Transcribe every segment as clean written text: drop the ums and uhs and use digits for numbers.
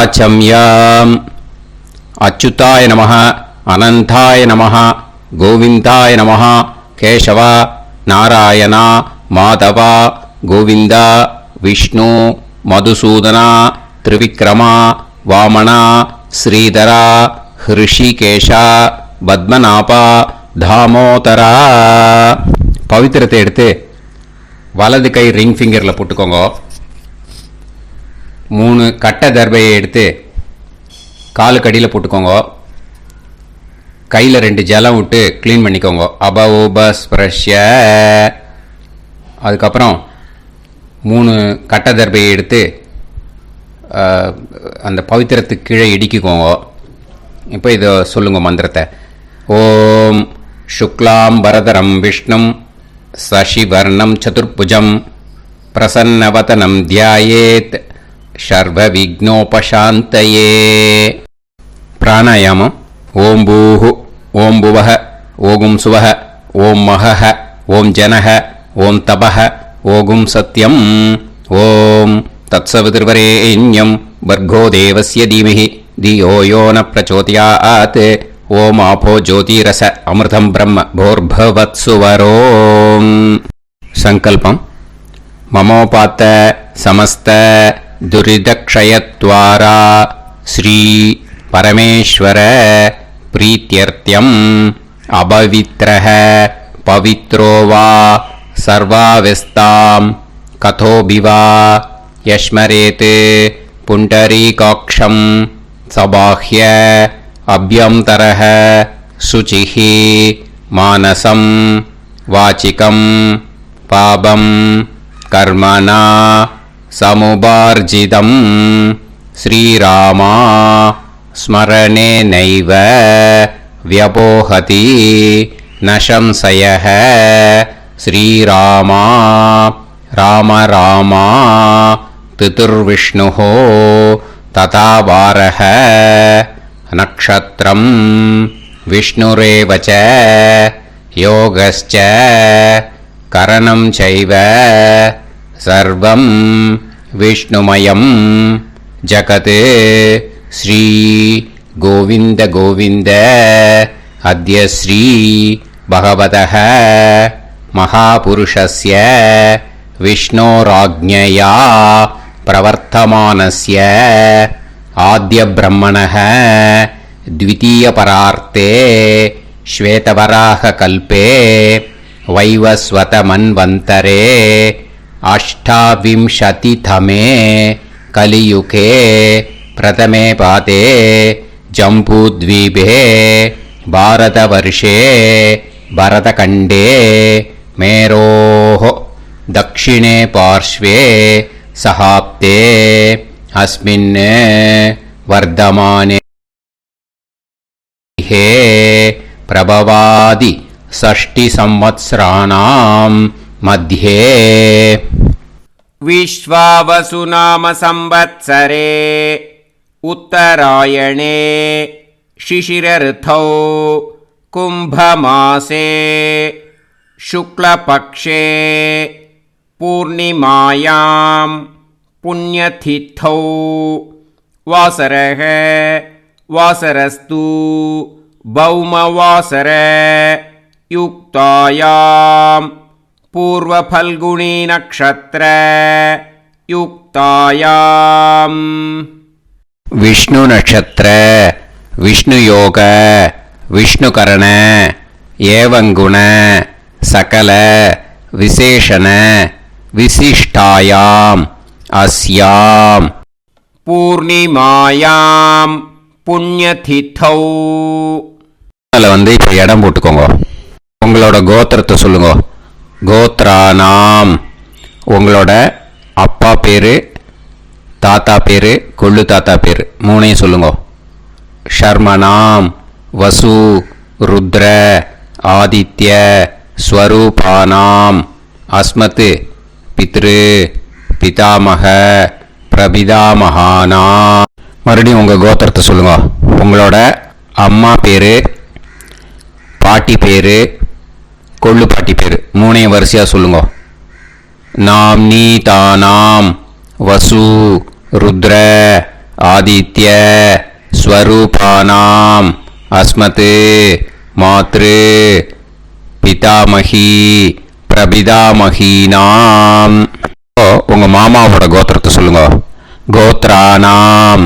வாச்சம்யாம். அச்சுதாய நமः, அனந்தாய நமः, கோவிந்தாய நமः, கேசவ, நாராயணா, மாதவா, கோவிந்தா, விஷ்ணு, மதுசூதனா, திரிவிக்ரமா, வாமனா, ஸ்ரீதரா, ஹிருஷிகேஷா, பத்மநாபா, தாமோதரா. பவித்திரத்தை எடுத்து வலது கை ரிங் ஃபிங்கரில் போட்டுக்கோங்க. 3 கட்டை தர்பையை எடுத்து காலுக்கடியில் போட்டுக்கோங்க. கையில் 2 ஜலம் விட்டு க்ளீன் பண்ணிக்கோங்க. அபஓபஸ்பிரஷ்ய. அதுக்கப்புறம் 3 கட்டை தர்பையை எடுத்து அந்த பவித்திரத்துக்கு கீழே இடிக்கிக்கோங்க. இப்போ இதை சொல்லுங்க மந்திரத்தை. ஓம் சுக்லாம் வரதரம் விஷ்ணும் சசிவர்ணம் சதுர்புஜம் பிரசன்னவதனம் தியாயேத் சர்வ விக்னோபசாந்தயே. பிராணாயாமம். ஓம் பூஹு, ஓம் புவஹ, ஓகும் சுவஹ, ஓம் மஹஹ, ஓம் ஜனஹ, ஓம் தபஹ, ஓகும் சத்யம். ஓம் தத்சவிதுர்வரேண்யம் வர்கோ தேவஸ்ய தீமஹி தியோ யோ ந பிரச்சோதயாத். ஓம் ஆபோ ஜோதிரச அமிர்தம் பிரம்ம போர்பவத்சுவரோம். சங்கல்பம். மமோபாத்த சமஸ்த துரிதக்ஷயத்வாரா ஸ்ரீ பரமேஸ்வர பிரீத்யர்த்தியம் அபவித்ரஹ பவித்ரோ வா சர்வாவஸ்தாம் கதோபிவா யஸ்மரேத் புண்டரீகாக்ஷம் சபாஹ்ய அப்யந்தரஹ சுசிஹ மானசம் வாசிகம் பாபம் கர்மணா சமுபார்ஜிதம் ஸ்ரீராமா ஸ்மரணேனைவ வ்யபோஹதி ந சம்சயः. ஸ்ரீராமா ராம ராமா பிதுர்விஷ்ணுः ததா வாரः. நக்ஷத்ரம் விஷ்ணுரேவ ச யோகஸ்ச கரணம் சைவ சர்வம் விஷ்ணுமயம் ஜகத். ஸ்ரீ கோவிந்த கோவிந்த அத்ய ஸ்ரீ பகவதः மகாபுருஷஸ்ய விஷ்ணோராஜ்ஞயா பிரவர்த்தமானஸ்ய ஆத்ய பிரம்மணः த்விதீயபரார்த்தே ஸ்வேதவராக கல்பே வைவஸ்வத மன்வந்தரே அஷ்டாவிம்சதிதமே கலியுகே பிரதமே பாதே ஜம்பூத்வீபே பாரதவர்ஷே பரதகண்டே மேரோः தக்ஷிணே பார்ஷ்வே சஹாப்தே அஸ்மின் வர்தமானே ஹே பிரபவாதி षष्टि संवत्सराणां मध्ये. विश्वावसु नाम संवत्सरे उत्तरायणे शिशिरऋतौ कुम्भमासे शुक्लपक्षे पूर्णिमायां पुण्यतिथौ वासरः वासरस्तु भौमवासर युक्तायां पूर्वफल्गुणी नक्षत्र युक्तायां. विष्णु नक्षत्र विष्णु योग विष्णुकरण एवं गुण सकल विशेषण विशिष्टायां अस्यां पूर्णिमायां पुण्यतिथौ. வந்து இப்போ இடம் போட்டுக்கோங்க. உங்களோட கோத்திரத்தை சொல்லுங்க. கோத்ரானாம். உங்களோட அப்பா பேரு, தாத்தா பேரு, கொள்ளு தாத்தா பேரு 3ஐயும் சொல்லுங்க. ஷர்மனாம் வசு ருத்ர ஆதித்ய ஸ்வரூபானாம் அஸ்மத் பித்ரு பிதாமக பிரபிதாமகானா. மறுபடியும் உங்கள் கோத்திரத்தை சொல்லுங்க. உங்களோட அம்மா பேரு, பாட்டி பேரு, கொள்ளு பாட்டி பேரு 3ஐயும் வரிசையாக சொல்லுங்க. நாம் நீ தானாம் வசு ருத்ர ஆதித்ய ஸ்வரூபானாம் அஸ்மத் மாத்ரு பிதாமகி பிரபிதாமகீனாம். உங்க மாமாவோட கோத்திரத்தை சொல்லுங்க. கோத்ரானாம்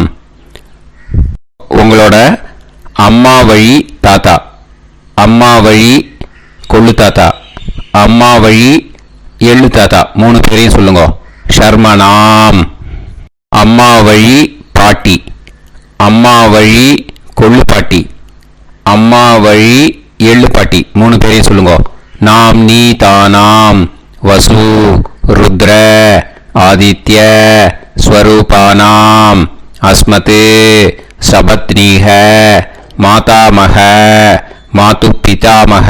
உங்களோட அம்மா வழி தாத்தா, அம்மா வழி கொள்ளு தாத்தா, அம்மா வழி எள்ளு தாத்தா, 3 பேரையும் சொல்லுங்க. ஷர்மனாம் அம்மா வழி பாட்டி, அம்மா வழி கொள்ளு பாட்டி, அம்மா வழி எள்ளு பாட்டி, 3 பேரையும் சொல்லுங்க. நாம் நீ தானாம் வசு ருத்ர ஆதித்ய ஸ்வரூபானாம் அஸ்மத் சபத்னீஹ மாதாமக மாது பிதாமக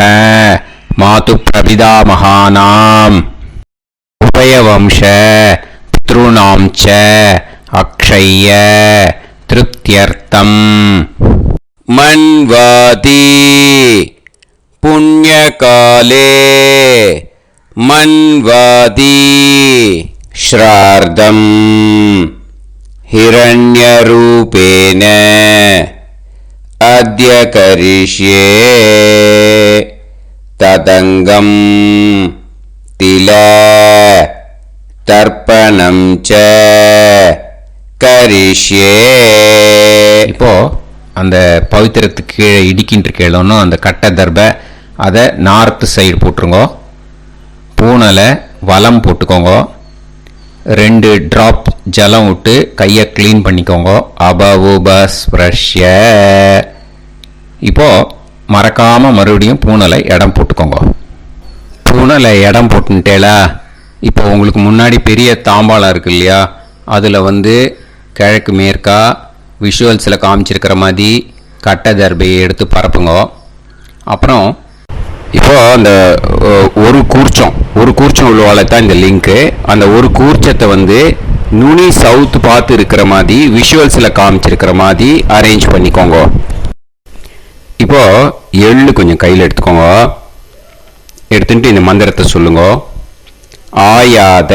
மாது பிரபிதாமகானாம் உபயவம்ச பித்ருணாம் ச அக்ஷய்ய திருப்தியர்த்தம். மன்வாதி புண்ணியகாலே மன்வாதி ஸ்ரார்தம் ஹிரண்யரூபேன அத்ய கரிஷ்யே ததங்கம் தில தர்ப்பணம் ச கரிஷ்யே. இப்போ அந்த பவித்திரத்துக்கு கீழே இடிக்கின்ற கீழே அந்த கட்டை தர்பை அதை நார்த்து சைடு போட்டுருங்க. பூனலை வலம் போட்டுக்கோங்க. 2 டிராப் ஜலம் விட்டு கையை க்ளீன் பண்ணிக்கோங்க. அபவுபஸ்ப்ரஷ்ய. இப்போ மறக்காம மறுபடியும் பூனலை இடம் போட்டுக்கோங்க. பூனலை இடம் போட்டுட்டேலா. இப்போ உங்களுக்கு முன்னாடி பெரிய தாம்பாளம் இருக்கு இல்லையா, அதில் கிழக்கு மேற்கா விஷுவல்ஸில் காமிச்சிருக்கிற மாதிரி கட்டை தர்பையை எடுத்து பரப்புங்க. அப்புறம் இப்போ அந்த ஒரு கூர்ச்சம் உள்ளவால தான் இந்த லிங்க்கு. அந்த ஒரு கூர்ச்சத்தை நுனி சவுத் பார்த்து இருக்கிற மாதிரி விஷுவல்ஸில் காமிச்சிருக்கிற மாதிரி அரேஞ்ச் பண்ணிக்கோங்க. இப்போ எள்ளு கொஞ்சம் கையில் எடுத்துக்கோங்க. எடுத்துட்டு இந்த மந்திரத்தை சொல்லுங்க. ஆயாத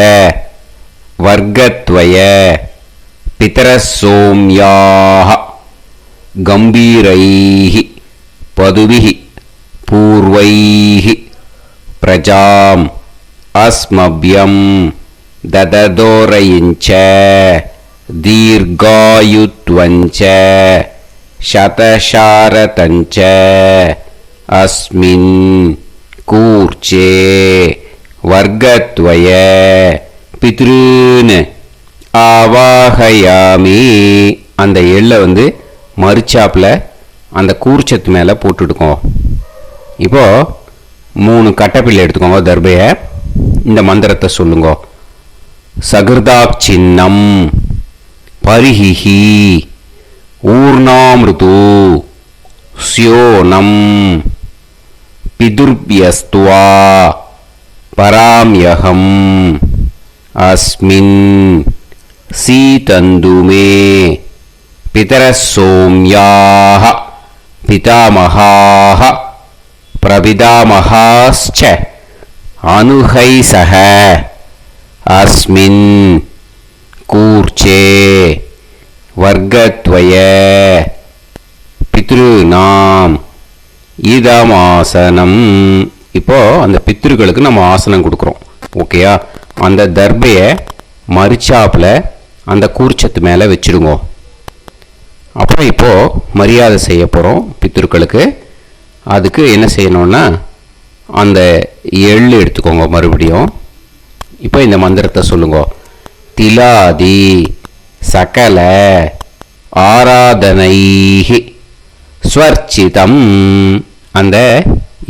வர்க்கத்வய பிதரசோம்யாக கம்பீரைஹி பதுபிஹி பூர்வைஹி பிரஜாம் அஸ்மப்யம் தததோரயிஞ்ச தீர்காயுத்வஞ்ச சதசாரதஞ்ச அஸ்மின் கூர்ச்சே வர்க்கத்வய பித்ருன் ஆவாஹயாமி. அந்த எள்ளை மறுச்சாப்பில் அந்த கூர்ச்சத்து மேலே போட்டுடுக்கோங்க. இப்போது 3 கட்டைப்பிள்ளை எடுத்துக்கோங்க. தர்பையை இந்த மந்திரத்தை சொல்லுங்க. சகிருதாப் சின்னம் பரிஹிஹி ஊர்ணாமிருது ஸ்யோனம் பிதுர்பியஸ்துவா பராம்யகம் அஸ்மின் சீதந்துமே பிதரசோம்யாக பிதாமகாः பிரபிதாமகாஸ்ச அனுஹைசஹ அஸ்மின் கூர்ச்சே வர்க்கத்வய பித்ருநாம் இதமாசனம். இப்போ அந்த பித்ருக்களுக்கு நம்ம ஆசனம் கொடுக்குறோம். ஓகேயா? அந்த தர்பையை மறுச்சாப்பில் அந்த கூர்ச்சத்து மேலே வச்சுடுங்க. அப்புறம் இப்போது மரியாதை செய்ய போகிறோம் பித்ருக்களுக்கு. அதுக்கு என்ன செய்யணும்னா அந்த எள்ளு எடுத்துக்கோங்க. மறுபடியும் இப்போ இந்த மந்திரத்தை சொல்லுங்க. திலாதி சகல ஆராதனைஹி ஸ்வர்ச்சிதம். அந்த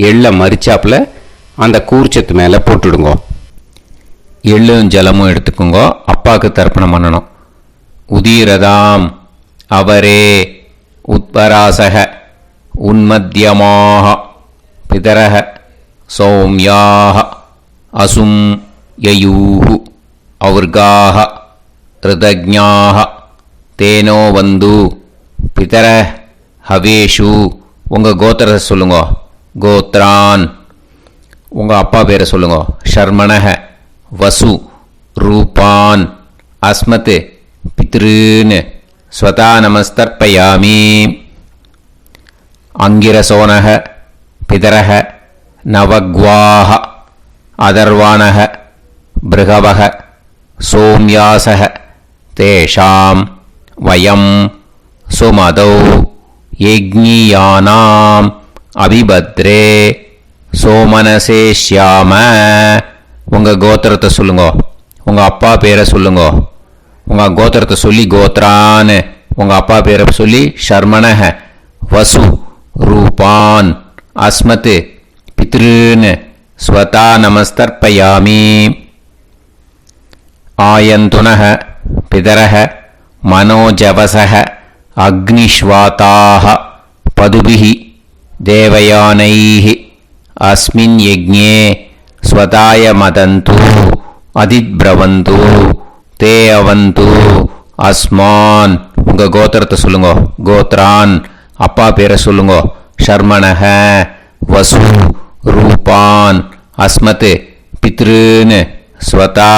எள்ளை மரிச்சாப்பில் அந்த கூர்ச்சத்து மேலே போட்டுடுங்க. எள்ளும் ஜலமும் எடுத்துக்கோங்க. அப்பாவுக்கு தர்ப்பணம் பண்ணணும். உதீரதாம் அவரே உத்பராசக உன்மத்தியமாக பிதரக சௌமியாக அசும் யயூஹு அவர்காக ரிதஜ்ஞாக தேனோ வந்து பிதர ஹவேஷு. உங்கள் கோத்திரத்தை சொல்லுங்க. கோத்ரான். உங்கள் அப்பா பேரை சொல்லுங்க. ஷர்மணக வசு ரூபான் அஸ்மத் பித்ருன்னு ஸ்வதா நமஸ்தர்ப்பயாமி. அங்கிரசோனக பிதரக நவக்வாஹ அதர்வாணக பிருகவக சோம்யாசக தேஷாம் வயம் சுமதௌ யஜ்ஞியானாம் அபிபத்ரே சோமனசேஷ்யாம. உங்கள் கோத்திரத்தை சொல்லுங்க, உங்கள் அப்பா பேரை சொல்லுங்க. உங்கள் கோத்திரத்தை சொல்லி கோத்ரான்னு, உங்கள் அப்பா பேரை சொல்லி ஷர்மணஹ வசு ரூபான் அஸ்மத் பித்ருன்னு ஸ்வதா நமஸ்தர்ப்பயாமி. ஆயந்துனஹ பிதரஹ மனோஜவசஹ அக்னிஷ்வாதாஹ பதுபிஹி தேவயானைஹ அஸ்மின் யஜ்ஞே ஸ்வதாய மதந்து அதித்ப்ரவந்து தே அவந்து அஸ்மான். உங்கள் கோத்திரத்தை சொல்லுங்க, கோத்ரான். அப்பா பேரை சொல்லுங்க, ஷர்மணஹ வசு ரூபான் அஸ்மத் பித்ருன்னு ஸ்வதா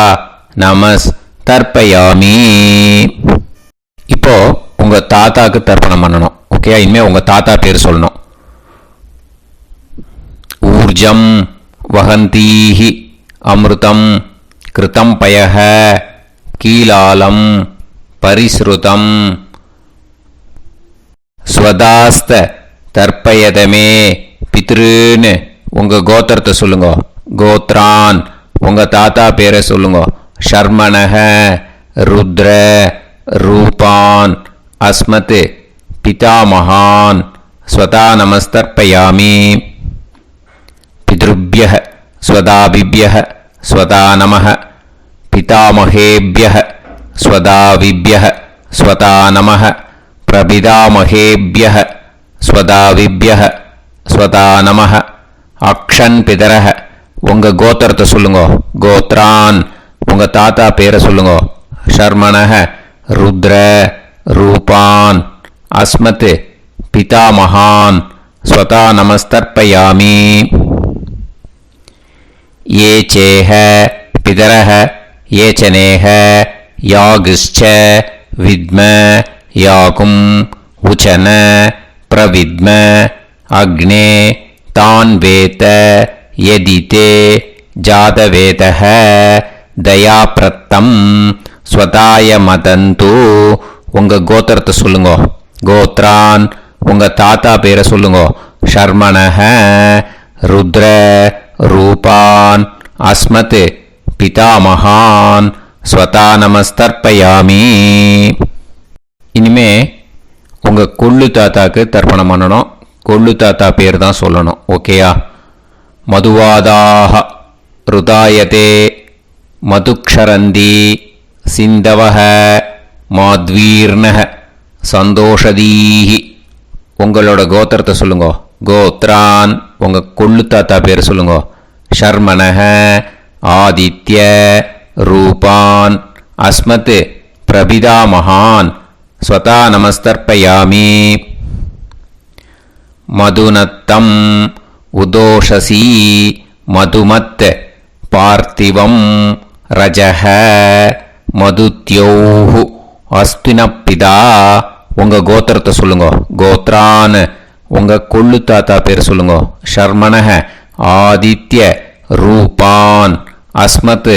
நமஸ் தர்ப்பயாமி. இப்போ உங்கள் தாத்தாக்கு தர்ப்பணம் பண்ணணும். ஓகே, இனிமேல் உங்கள் தாத்தா பேர் சொல்லணும். ஊர்ஜம் வஹந்தீஹி அமிர்தம் கிருதம் பயஹ கீலாலம் பரிஸ்ருதம் ஸ்வதாஸ்த தர்ப்பயதமே பித்ருன்னு உங்கள் கோத்திரத்தை சொல்லுங்க, கோத்ரான். உங்கள் தாத்தா பேரை சொல்லுங்க, ஷர்மணஹ ருத்ர ரூபான் அஸ்மத் பிதாமகான் ஸ்வதா நமஸ்தர்ப்பயாமி. பித்ருப்யஹ ஸ்வதாபிப்யஹ ஸ்வதா நமஹ பிதாமகேப்யஹ ஸ்வதாவிப்யஹ ஸ்வதா நமஹ பிரபிதாமகேப்யஹ ஸ்வதாவிப்யஹ ஸ்வதா நமஹ. அக்ஷன் பிதரஹ உங்கள் கோத்திரத்தை சொல்லுங்க, கோத்ரான். உங்கள் தாத்தா பேரை சொல்லுங்க, ஷர்மணஹ ருத்ர ரூபான் அஸ்மத் பிதாமகான் ஸ்வதா நமஸ்தர்ப்பயாமி. ये चेह पितरः ये च नेह यागश्च विद्म याकुं उचन प्रविद्म अग्ने तान् वेत यदिते जातवेतः दयाप्रत्तं स्वताय मदन्तु. உங்கள் கோத்திரத்தை சொல்லுங்க, கோத்ரான். உங்கள் தாத்தா பேரை சொல்லுங்க, ஷர்மணஹ ருத்ர ரூபான் அஸ்மத் பிதாமகான் ஸ்வதா நமஸ்தர்ப்பயாமி. இனிமே உங்கள் கொள்ளு தாத்தாக்கு தர்ப்பணம் பண்ணணும். கொள்ளு தாத்தா பேர் தான் சொல்லணும். ஓகேயா? மதுவாதாக ருதாயதே மதுக்ஷரந்தி சிந்தவஹ மாத்வீர்ணஹ சந்தோஷதீஹி. உங்களோட கோத்திரத்தை சொல்லுங்க, கோத்ரான். உங்கள் கொள்ளு தாத்தா பேர் சொல்லுங்க, ஷர்மணஹ ஆதித்ய ரூபான் அஸ்மத் பிரபிதாமகான் ஸ்வதா நமஸ்தர்ப்பயாமி. மதுநத்தம் உதோஷசி மதுமத் பார்த்திவம் ரஜஹ மதுத்யோஹு அஸ்தினப்பிதா. உங்கள் கோத்திரத்தை சொல்லுங்க, கோத்ரான். உங்கள் கொள்ளு தாத்தா பேர் சொல்லுங்க, ஷர்மணஹ ஆதித்ய ரூபான் அஸ்மத்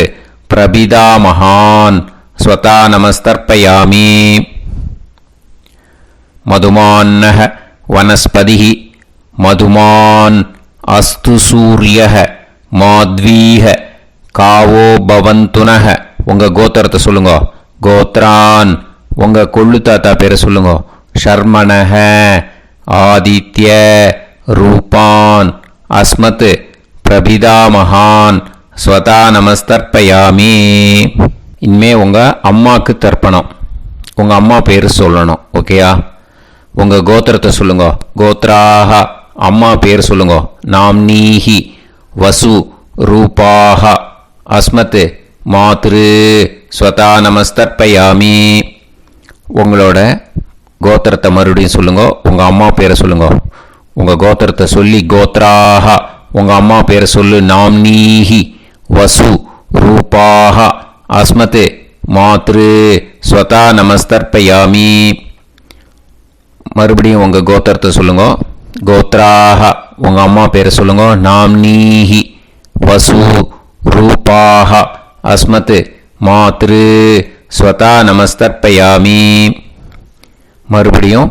பிரபிதாமகான் ஸ்வதா நமஸ்தர்ப்பயாமி. மதுமான்னஹ வனஸ்பதிஹி மதுமான் அஸ்து சூரியஹ மாத்வீஹ காவோ பவந்துனஹ. உங்கள் கோத்திரத்தை சொல்லுங்க, கோத்ரான். உங்கள் கொள்ளு தாத்தா பேரை சொல்லுங்க, ஷர்மணஹ ஆதித்ய ரூபான் அஸ்மத் பிரபிதாமகான் ஸ்வதா நமஸ்தர்ப்பயாமி. இனிமே உங்கள் அம்மாவுக்கு தர்ப்பணம். உங்கள் அம்மா பேர் சொல்லணும். ஓகேயா? உங்கள் கோத்திரத்தை சொல்லுங்க, கோத்ராக. அம்மா பேர் சொல்லுங்க, நாம்னீஹி வசு ரூபாக அஸ்மத் மாத்ரு ஸ்வதா நமஸ்தர்ப்பயாமி. உங்களோட கோத்திரத்தை மறுபடியும் சொல்லுங்க, உங்கள் அம்மா பேரை சொல்லுங்க. உங்கள் கோத்திரத்தை சொல்லி கோத்ராக. உங்கள் அம்மா பேரை சொல்லு, நாம்னீஹி வசு ரூபாக அஸ்மத் மாத்ரு ஸ்வதா நமஸ்தர்ப்பயாமி. மறுபடியும் உங்கள் கோத்திரத்தை சொல்லுங்க. கோத்ராஹ உங்கள் அம்மா பேரை சொல்லுங்க. நாம்னீஹி வசு ரூபாஹ அஸ்மத் மாத்ரு ஸ்வதா நமஸ்தர்ப்பயாமி. மறுபடியும்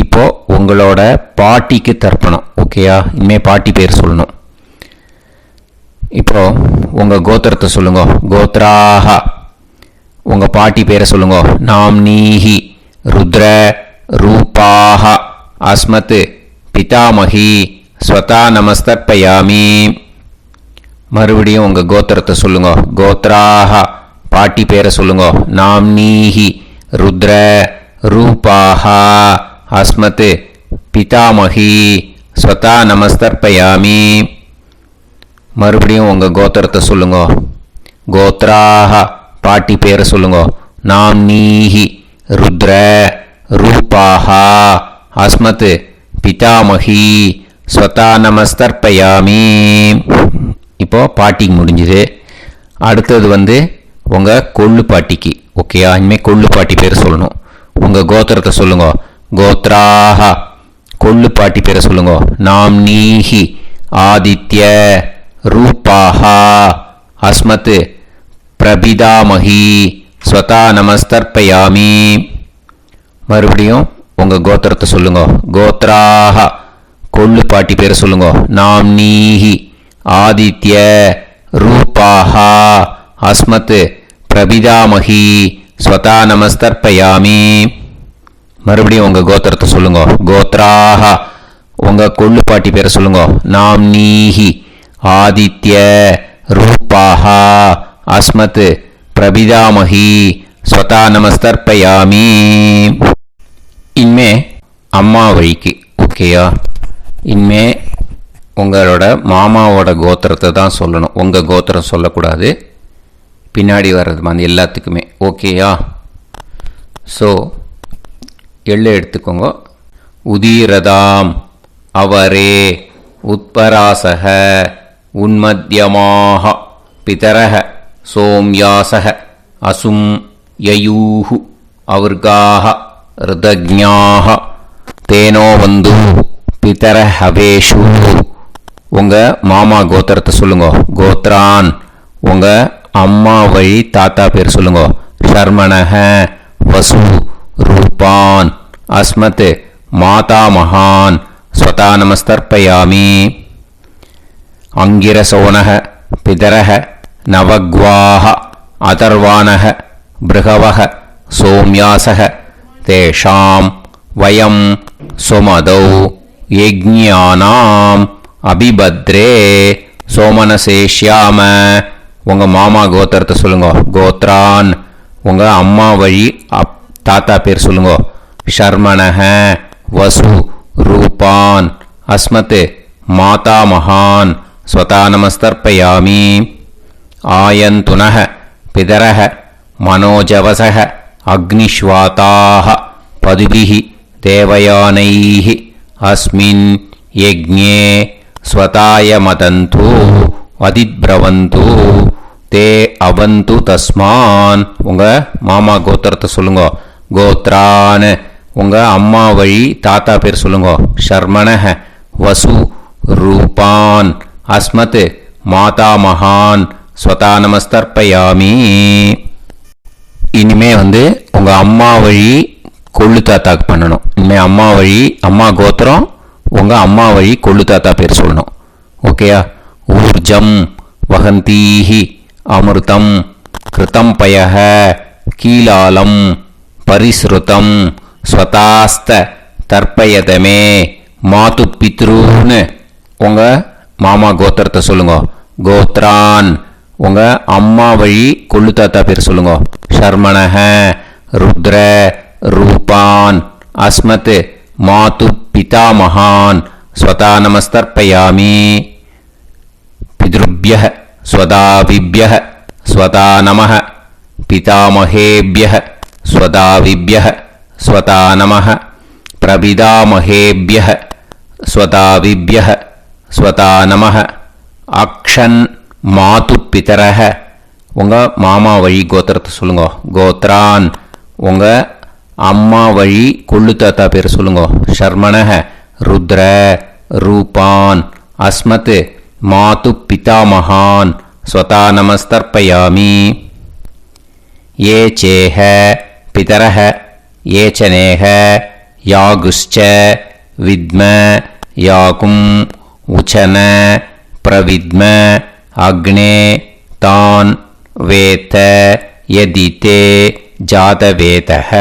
இப்போ உங்களோட பாட்டிக்கு தர்ப்பணம். ஓகேயா? இனிமேல் பாட்டி பேர் சொல்லணும். இப்போ உங்கள் கோத்திரத்தை சொல்லுங்க. கோத்ராஹ உங்கள் பாட்டி பேரை சொல்லுங்க. நாம்னீஹி ருத்ர ரூபாஹ அஸ்மத் பிதாமகி ஸ்வதா நமஸ்தர்ப்பயாமி. மறுபடியும் உங்கள் கோத்திரத்தை சொல்லுங்க. கோத்ராஹ பாட்டி பேரை சொல்லுங்க. நாம்னீஹி ருத்ர ரூபாஹ அஸ்மத் பிதாமகி ஸ்வதா நமஸ்தர்ப்பயாமி. மறுபடியும் உங்கள் கோத்திரத்தை சொல்லுங்க. கோத்ராஹ பாட்டி பேரை சொல்லுங்க. நாம்னீஹி ருத்ர ரூபாஹ அஸ்மத் பிதாமகி ஸ்வதா நமஸ்தர்ப்பயாமி. இப்போ பாட்டிக்கு முடிஞ்சுது. அடுத்தது உங்கள் கொள்ளு பாட்டிக்கு. ஓகேயா? இனிமேல் கொள்ளு பாட்டி பேர் சொல்லணும். உங்கள் கோத்திரத்தை சொல்லுங்க. கோத்ராஹ கொள்ளு பாட்டி பேரை சொல்லுங்க. நாம்னீஹி ஆதித்ய ரூபாஹ அஸ்மத் பிரபிதாமகி ஸ்வதா நமஸ்தர்ப்பயாமி. மறுபடியும் உங்கள் கோத்திரத்தை சொல்லுங்க. கோத்ராஹ கொள்ளு பாட்டி பேரை சொல்லுங்க. நாம்னீஹி ஆதித்ய ரூபாஹ அஸ்மத் பிரபிதாமகி ஸ்வதா நமஸ்தர்ப்பயாமி. மறுபடியும் உங்கள் கோத்திரத்தை சொல்லுங்க. கோத்ராஹ உங்கள் கொள்ளு பாட்டி பேரை சொல்லுங்க. நாம்னீஹி ஆதித்ய ரூபாஹ அஸ்மத் பிரபிதாமகி ஸ்வதா நமஸ்தர்ப்பயாமி. இனிமே அம்மா வழிக்கு. ஓகேயா? இனிமே உங்களோட மாமாவோட கோத்திரத்தை தான் சொல்லணும். உங்கள் கோத்திரம் சொல்லக்கூடாது. பின்னாடி வர்றது எல்லாத்துக்குமே. ஓகேயா? ஸோ எள்ளு எடுத்துக்கோங்க. உதீரதாம் அவரே உத்பராசக உன்மத்யமாக பிதரக சோம்யாசக அசும் யயூஹு அவர்காக ருதஜ்ஞாக தேனோவந்து பிதரஹவேஷு. உங்கள் மாமா கோத்திரத்தை சொல்லுங்க. கோத்ரான் உங்கள் அம்மா வழி தாத்தா பேர் சொல்லுங்க. ஷர்மணக வசு ரூபான் அஸ்மத் மாதா மகான் ஸ்வதா நமஸ்தர்ப்பயாமி. அங்கிரசோனக பிதரக நவக்வாஹ அதர்வானக பிருகவக சோம்யாசக தேஷாம் வயம் சுமதௌ யஜ்ஞானாம் அபிபத்ரே சோமனசேஷ்யாம. உங்கள் மாமா கோத்திரத்தை சொல்லுங்க. கோத்ரான் உங்கள் அம்மா வழி தாத்தா பேர் சொல்லுங்க. ஷர்மணக வசு ரூபான் அஸ்மத் மாதா மகான் ஸ்வதா நமஸ்தர்ப்பயாமி. ஆயந்துனக பிதரக மனோஜவசக அக்னிஷ்வாதாஹ பதுபிஹி தேவயானைஹி அஸ்மின் யஜ்ஞே ஸ்வதாய மதந்து அதிப்ரவந்து தே அவந்து தஸ்மான். உங்கள் மாமா கோத்திரத்தை சொல்லுங்க. கோத்ரான் உங்கள் அம்மா வழி தாத்தா பேர் சொல்லுங்க. ஷர்மணக வசு ரூபான் அஸ்மத் மாதா மகான் ஸ்வதா நமஸ்தர்ப்பயாமி. இனிமே உங்கள் அம்மா வழி கொள்ளு தாத்தாக்கு பண்ணணும். இனிமேல் அம்மா வழி அம்மா கோத்திரம் உங்கள் அம்மா வழி கொள்ளு தாத்தா பேர் சொல்லணும். ஓகேயா? ஊர்ஜம் வகந்தீஹி அமிர்தம் கிருதம் பயஹ கீலாலம் பரிஸ்ருதம் ஸ்வதாஸ்த தர்ப்பயதமே மாது பித்ருன்னு. உங்கள் மாமா கோத்திரத்தை சொல்லுங்க. கோத்ரான் உங்கள் அம்மா வழி கொள்ளு தாத்தா பேர் சொல்லுங்க. ஷர்மணக ருத்ர ரூபான் அஸ்மத் மாது பிதாமகான் ஸ்வதா நமஸ்தர்ப்பயாமி. பித்ருப்யः ஸ்வதாவிப்யः ஸ்வதா நமः பிதாமகேப்யः ஸ்வதாவிப்யः ஸ்வதா நமः பிரபிதாமகேப்யः ஸ்வதாவிப்யः ஸ்வதா நமः. அக்ஷன் மாது பிதரக உங்கள் மாமா வழி கோத்திரத்தை சொல்லுங்க. கோத்ரான் உங்கள் அம்மா வழி கொள்ளு தாத்தா பேர் சொல்லுங்க. ஷர்மணஹ ருத்ர ரூபான் அஸ்மத் மாது பிதாமகான் ஸ்வதா நமஸ்தர்ப்பயாமி. ये चेह पितरः ये च नेह यागुश्च विद्म याकुम् उचन प्रविद्म अग्ने तान् वेत यदिते जातवेतः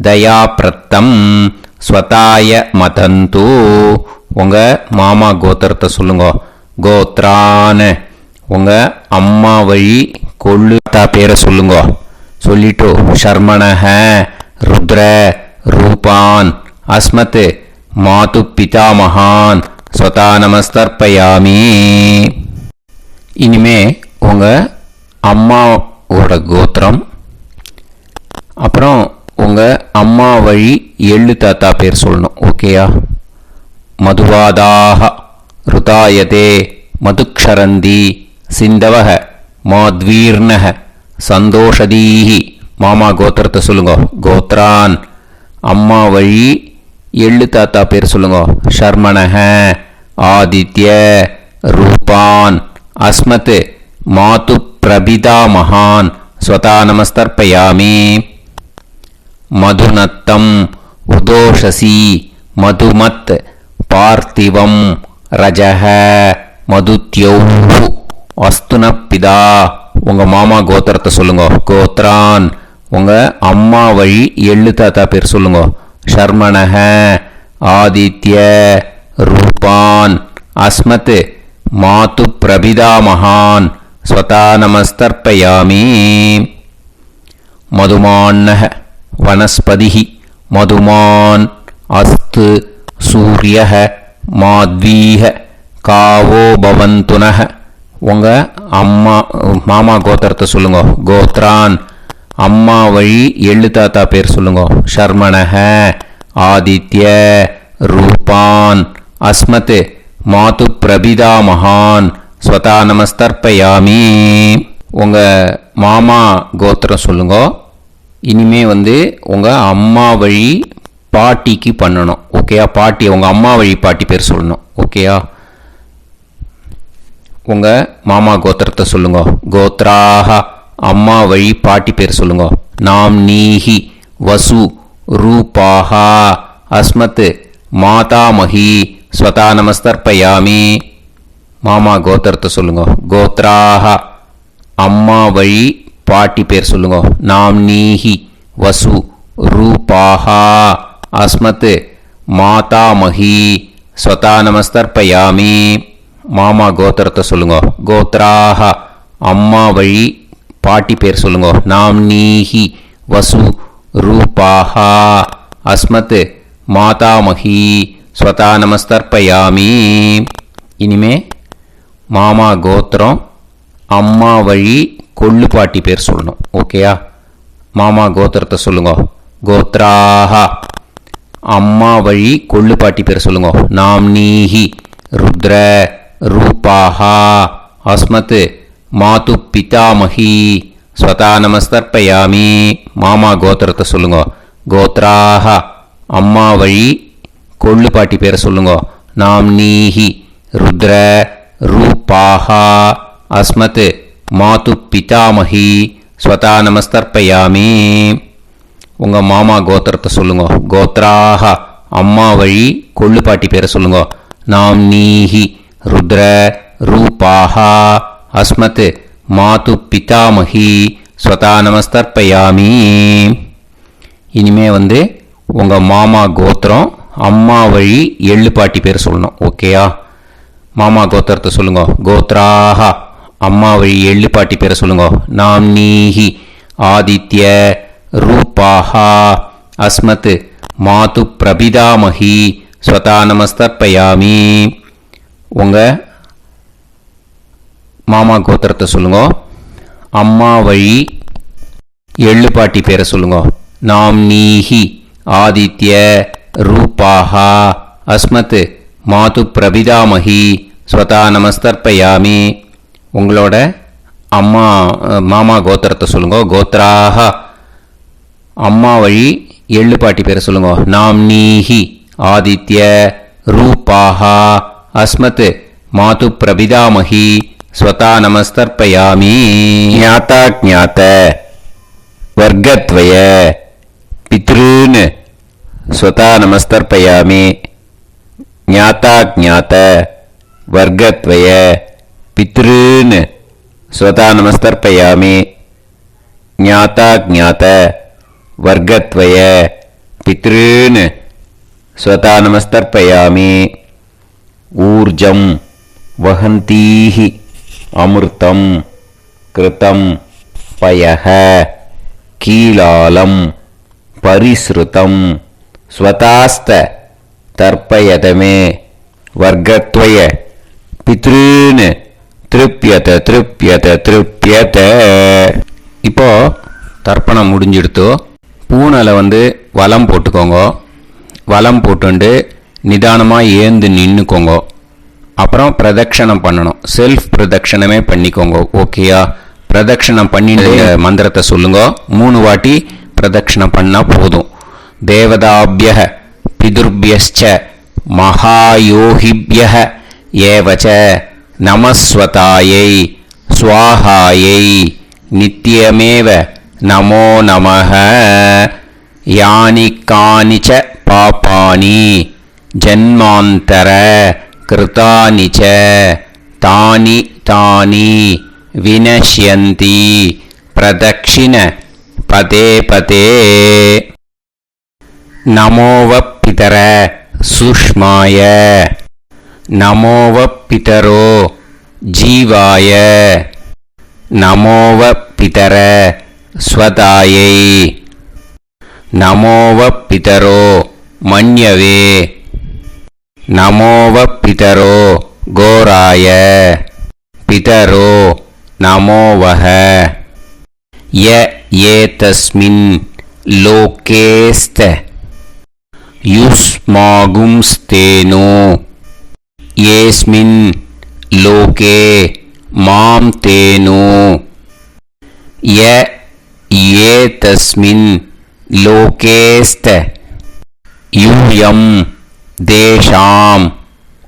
दयाप्रत्तम् स्वताय मदन्तु. உங்க மாமா கோத்திரத்தை சொல்லுங்க. கோத்ரான் உங்க அம்மா வழி கொள்ளு தாத்தா பேரை சொல்லுங்க. சொல்லிட்டு ஷர்மணஹ ருத்ர ரூபான் அஸ்மத் மாது பிதாமகான் ஸ்வதா நமஸ்தர்ப்பயாமி. இனிமே உங்க அம்மாவோட கோத்திரம், அப்புறம் உங்க அம்மா வழி எள்ளு தாத்தா பேர் சொல்லணும். ஓகேயா? மதுவாதாக ருதாயதே மதுக்ஷரந்தி சிந்தவக மாத்வீர்ணக சந்தோஷதீஹி. மாமா கோத்திரத்தை சொல்லுங்க. கோத்ரான் அம்மா வழி எள்ளு தாத்தா பேர் சொல்லுங்க. ஷர்மணஹ ஆதித்ய ரூபான் அஸ்மத் மாது பிரபிதா மகான் ஸ்வதா நமஸ்தர்ப்பயாமி. மதுநத்தம் உதோஷசி மதுமத் பார்த்திவம் ரஜஹ மதுத்யௌஹு அஸ்துனப்பிதா. உங்க மாமா கோத்திரத்தை சொல்லுங்க. கோத்ரான் உங்க அம்மா வழி எள்ளு தாத்தா பேர் சொல்லுங்க. ஷர்மணஹ ஆதித்ய ரூபான் அஸ்மத் மாது பிரபிதா மகான் ஸ்வதா நமஸ்தர்ப்பயாமி. மதுமான்னஹ வனஸ்பதிஹி மதுமான் அஸ்து சூரியஹ மாத்வீஹ காவோ பவந்துனஹ. உங்க அம்மா மாமா கோத்திரத்தை சொல்லுங்க. கோத்ரான் அம்மா வழி எள்ளு தாத்தா பேர் சொல்லுங்க. ஷர்மணஹ ஆதித்ய ரூபான் அஸ்மத் மாது பிரபிதா மகான் ஸ்வதா நமஸ்தர்ப்பயாமி. உங்க மாமா கோத்திரம் சொல்லுங்க. இனிமே உங்க அம்மா வழி பாட்டிக்கு பண்ணணும். ஓகேயா? பாட்டி உங்க அம்மா வழி பாட்டி பேர் சொல்லணும். ஓகேயா? உங்க மாமா கோத்திரத்தை சொல்லுங்க. கோத்ராஹ அம்மா வழி பாட்டி பேர் சொல்லுங்க. நாம் நீஹி வசு ரூபாஹா அஸ்மத் மாதாமஹி ஸ்வதா நமஸ்தர்ப்பயாமி. மாமா கோத்திரத்தை சொல்லுங்க. கோத்ராஹ அம்மா வழி பாட்டி பேர் சொல்லுங்க. நாம் நீஹி வசு ரூபாஹா அஸ்மத் மாதாமஹி ஸ்வதா நமஸ்தர்ப்பயாமி. மாமா கோத்திரத்தை சொல்லுங்க. கோத்ராஹ அம்மா வழி பாட்டி பேர் சொல்லுங்க. நாம் நீஹி வசு ரூபாஹா அஸ்மத் மாதாமஹி ஸ்வதா நமஸ்தர்ப்பயாமி. இனிமே மாமா கோத்திரம் அம்மா வழி கொள்ளு பாட்டி பேர் சொல்லணும். ஓகேயா? மாமா கோத்திரத்தை சொல்லுங்க. கோத்ராஹ அம்மா வழி கொள்ளு பாட்டி பேர் சொல்லுங்க. நாம் நீஹி ருத்ர ரூபாஹா அஸ்மத் மாது பிதாமஹி ஸ்வதா நமஸ்தர்ப்பயாமி. மாமா கோத்திரத்தை சொல்லுங்க. கோத்ராஹ அம்மா வழி கொள்ளு பாட்டி பேரை சொல்லுங்க. நாம் நீஹி ருத்ர ரூபாஹா அஸ்மத் மாது பிதாமஹி ஸ்வதா நமஸ்தர்ப்பயாமி. உங்க மாமா கோத்திரத்தை சொல்லுங்க. கோத்ராஹ அம்மா வழி கொள்ளு பாட்டி பேரை சொல்லுங்க. நாம் நீஹி ருத்ர ரூபாஹா அஸ்மத் மாது பிதாமஹி ஸ்வதா நமஸ்தர்ப்பயாமி. இனிமே உங்க மாமா கோத்திரம் அம்மா வழி எள்ளு பாட்டி பேர் சொல்லணும். ஓகேயா? மாமா கோத்திரத்தை சொல்லுங்க. கோத்ராஹ அம்மா வழி எள்ளு பாட்டி பேரை சொல்லுங்க. நாம் நீஹி ஆதித்ய ரூபாஹா அஸ்மத் மாது பிரபிதாமஹி ஸ்வதா நமஸ்தர்ப்பயாமி. உங்க மாமா கோத்திரத்தை சொல்லுங்க. அம்மா வழி எள்ளு பாட்டி பேரை சொல்லுங்க. நாம் நீஹி ஆதித்ய ரூபாஹா அஸ்மத் மாது பிரபிதாமஹி ஸ்வதா நமஸ்தர்ப்பயாமி. உங்களோட மாமா கோத்திரத்தை சொல்லுங்க. கோத்ராஹ அம்மா வழி எள்ளு பாட்டி பேரை சொல்லுங்க. நாம்னீஹி ஆதித்ய ரூபாஹா அஸ்மத் மாது பிரபிதாமஹி ஸ்வதா நமஸ்தர்ப்பயாமி. ஞாதா ஞாத வர்க்கத்வய பித்ருன் ஸ்வதா நமஸ்தர்ப்பயாமி. ஞாதா ஞாத வர்க்கத்வய பித்ருன் ஸ்வதா நமஸ்தர்ப்பயாமி. ஞாதா ஞாத வர்க்கத்வய பித்ருன் ஸ்வதா நமஸ்தர்ப்பயாமி. ஊர்ஜம் வஹந்தீஹி அமிர்தம் கிருதம் பயஹ கீலாலம் பரிஸ்ருதம் ஸ்வதாஸ்த தர்ப்பயதமே. வர்க்கத்வய பித்ருன் திருப்யத திருப்யத திருப்யத. இப்போ தர்ப்பணம் முடிஞ்சிடுத்தோ. பூனலை வலம் போட்டுக்கோங்க. வலம் போட்டுண்டு நிதானமாக ஏந்து நின்றுக்கோங்க. அப்புறம் பிரதட்சணம் பண்ணணும். செல்ஃப் பிரதட்சணமே பண்ணிக்கோங்க. ஓகேயா? பிரதட்சணம் பண்ணிட்டு மந்திரத்தை சொல்லுங்க. 3 வாட்டி பிரதட்சணம் பண்ணால் போதும். தேவதாபிய பிதுர்பியஸ்ச மகாயோகிபிய ஏவச்ச நமஸ்வதாயை ஸ்வாஹாயை நித்யமேவ நமோ நமஹ. யானி கானிச்ச பாபானி ஜன்மாந்தர கிருதானி ச தானி தானி வினஷ்யந்தி பிரதக்ஷிண பதே பதே. நமோவ பிதர சுஷ்மாய நமோவ பிதரோ ஜீவாய நமோவ பிதர ஸ்வதாயை நமோவ பிதரோ மன்யவே நமோவ பிதரோ கோராய பிதரோ நமோவஹ. ய ஏதஸ்மின் லோகேஸ்த யுஸ்மாகும்ஸ்தேனோ ஏஸ்மின் லோகே மாம் தேனோ. ய ஏதஸ்மின் லோகேஸ்த யூயம் தேஷாம்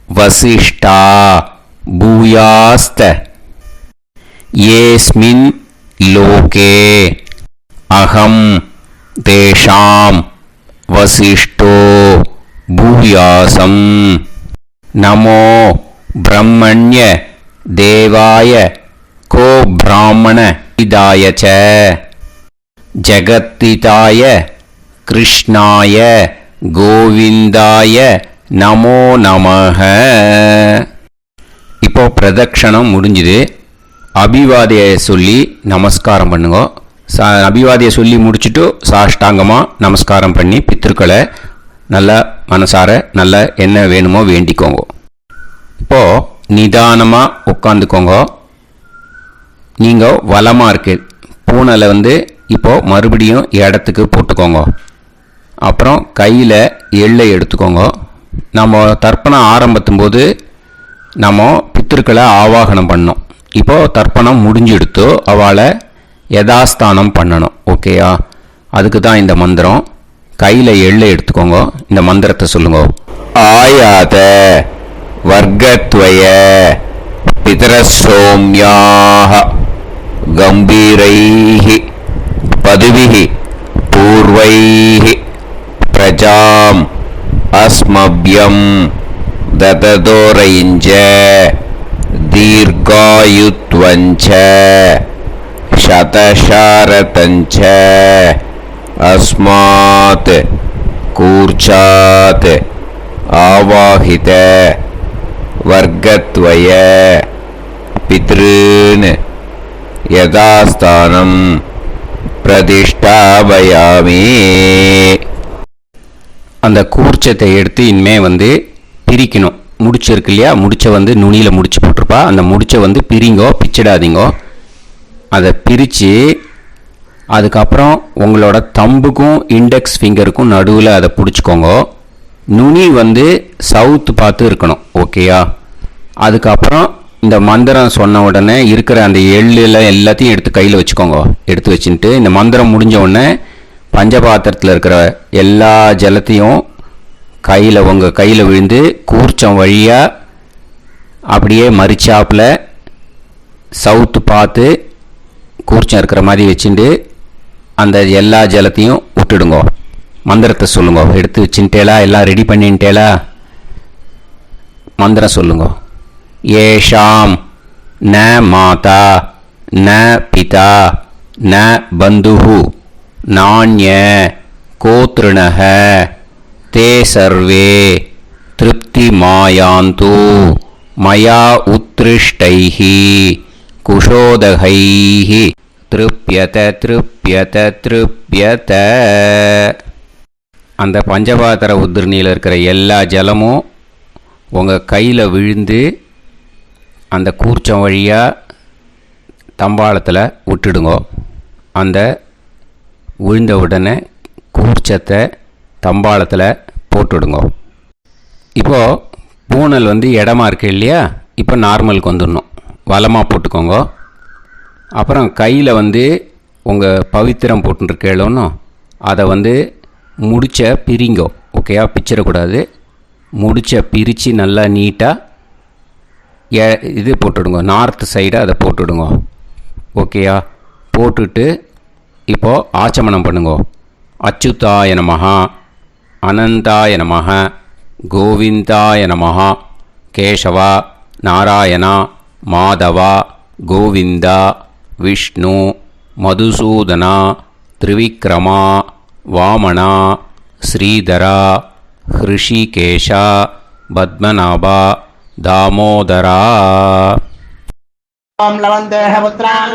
வசிஷ்டா பூயாஸ்த. ஏஸ்மின் லோகே அகம் தேஷாம் வசிஷ்டோ பூயாசம். நமோ பிரம்மண்ய தேவாய கோ பிராமண இதாய ச ஜகத்திதாய கிருஷ்ணாய கோவிந்தாய நமோ நமஹ. இப்போ பிரதட்சணம் முடிஞ்சுது. அபிவாதியை சொல்லி நமஸ்காரம் பண்ணுங்க. அபிவாதியை சொல்லி முடிச்சுட்டு சாஷ்டாங்கமாக நமஸ்காரம் பண்ணி பித்ருக்களை நல்லா மனசார நல்லா என்ன வேணுமோ வேண்டிக்கோங்க. இப்போது நிதானமாக உட்காந்துக்கோங்க. நீங்கள் வலமாக இருக்கு பூனலை இப்போது மறுபடியும் இடத்துக்கு போட்டுக்கோங்க. அப்புறம் கையில் எள்ளை எடுத்துக்கோங்க. நம்ம தர்ப்பணம் ஆரம்பத்தும் போது நம்ம பித்திருக்களை ஆவாகனம் பண்ணோம். இப்போது தர்ப்பணம் முடிஞ்செடுத்து அவளை யதாஸ்தானம் பண்ணணும். ஓகேயா? அதுக்கு தான் இந்த மந்திரம். கையில் எள்ளை எடுத்துக்கோங்க. இந்த மந்திரத்தை சொல்லுங்க. ஆயாத வர்க்கத்வய பிதரசோம்யாக கம்பீரைஹி பதுவிஹி பூர்வைஹி பிரஜாம் அஸ்மப்யம் தததோரைஞ்ச தீர்காயுத்வஞ்ச சதசாரதஞ்ச அஸ்மாத் கூர்ச்சாத் ஆவாஹித வர்க்கத்வய பித்ருன் யதாஸ்தானம் பிரதிஷ்டாபயாமி. அந்த கூர்ச்சத்தை எடுத்து இனிமே பிரிக்கணும். முடிச்சிருக்கு இல்லையா? முடிச்ச நுனியில் முடிச்சு போட்டிருப்பா. அந்த முடிச்ச பிரிங்கோ, பிச்சிடாதீங்கோ. அதை பிரித்து அதுக்கப்புறம் உங்களோட தம்புக்கும் இண்டெக்ஸ் ஃபிங்கருக்கும் நடுவில் அதை பிடிச்சிக்கோங்க. நுனி சவுத்து பார்த்து இருக்கணும். ஓகேயா? அதுக்கப்புறம் இந்த மந்திரம் சொன்ன உடனே இருக்கிற அந்த எள்ளில் எல்லாத்தையும் எடுத்து கையில் வச்சுக்கோங்க. எடுத்து வச்சுட்டு இந்த மந்திரம் முடிஞ்ச உடனே பஞ்சபாத்திரத்தில் இருக்கிற எல்லா ஜலத்தையும் உங்கள் கையில் விழுந்து கூர்ச்சம் வழியாக அப்படியே மறிச்சாப்பில் சவுத்து பார்த்து கூர்ச்சம் இருக்கிற மாதிரி வச்சுட்டு அந்த எல்லா ஜலத்தையும் விட்டுடுங்க. மந்திரத்தை சொல்லுங்க. எடுத்து வச்சுட்டேலா? எல்லாம் ரெடி பண்ணிட்டேலா? மந்திரம் சொல்லுங்க. ஏஷாம் ந மாதா ந பிதா ந பந்துஹு நாண்ய கோத்ருணஹ தே சர்வே திருப்தி மாயாந்து மயா உத்ருஷ்டைஹி குஷோதகைஹி திருப்யத திருப்யத திருப்யத. அந்த பஞ்சபாத்திர உதிரணியில் இருக்கிற எல்லா ஜலமும் உங்கள் கையில் விழுந்து அந்த கூர்ச்சம் வழியாக தம்பாளத்தில் விட்டுடுங்க. அந்த விழுந்த உடனே கூர்ச்சத்தை தம்பாளத்தில் போட்டுடுங்க. இப்போது பூனல் இடமா இருக்கு இல்லையா? இப்போ நார்மலுக்கு வந்துடணும். வலமாக போட்டுக்கோங்க. அப்புறம் கையில் உங்கள் பவித்திரம் போட்டுருக்கேளோன்னு அதை முடிச்ச பிரிங்கோ. ஓகேயா? பிச்சிடக்கூடாது. முடிச்ச பிரித்து நல்லா நீட்டாக இது போட்டுடுங்க. நார்த் சைடு அதை போட்டுடுங்க. ஓகேயா? போட்டுட்டு இப்போது ஆச்சமனம் பண்ணுங்க. அச்சுதாய நமஹ அனந்தாய நமஹ கோவிந்தாய நமஹ கேசவா நாராயணா மாதவா கோவிந்தா விஷ்ணு மதுசூதனா திரிவிக்ரமா வாமனா ஸ்ரீதரா ஹிருஷிகேஷா பத்மநாபா தாமோதரா. ओम लवन्तेह पुत्रान्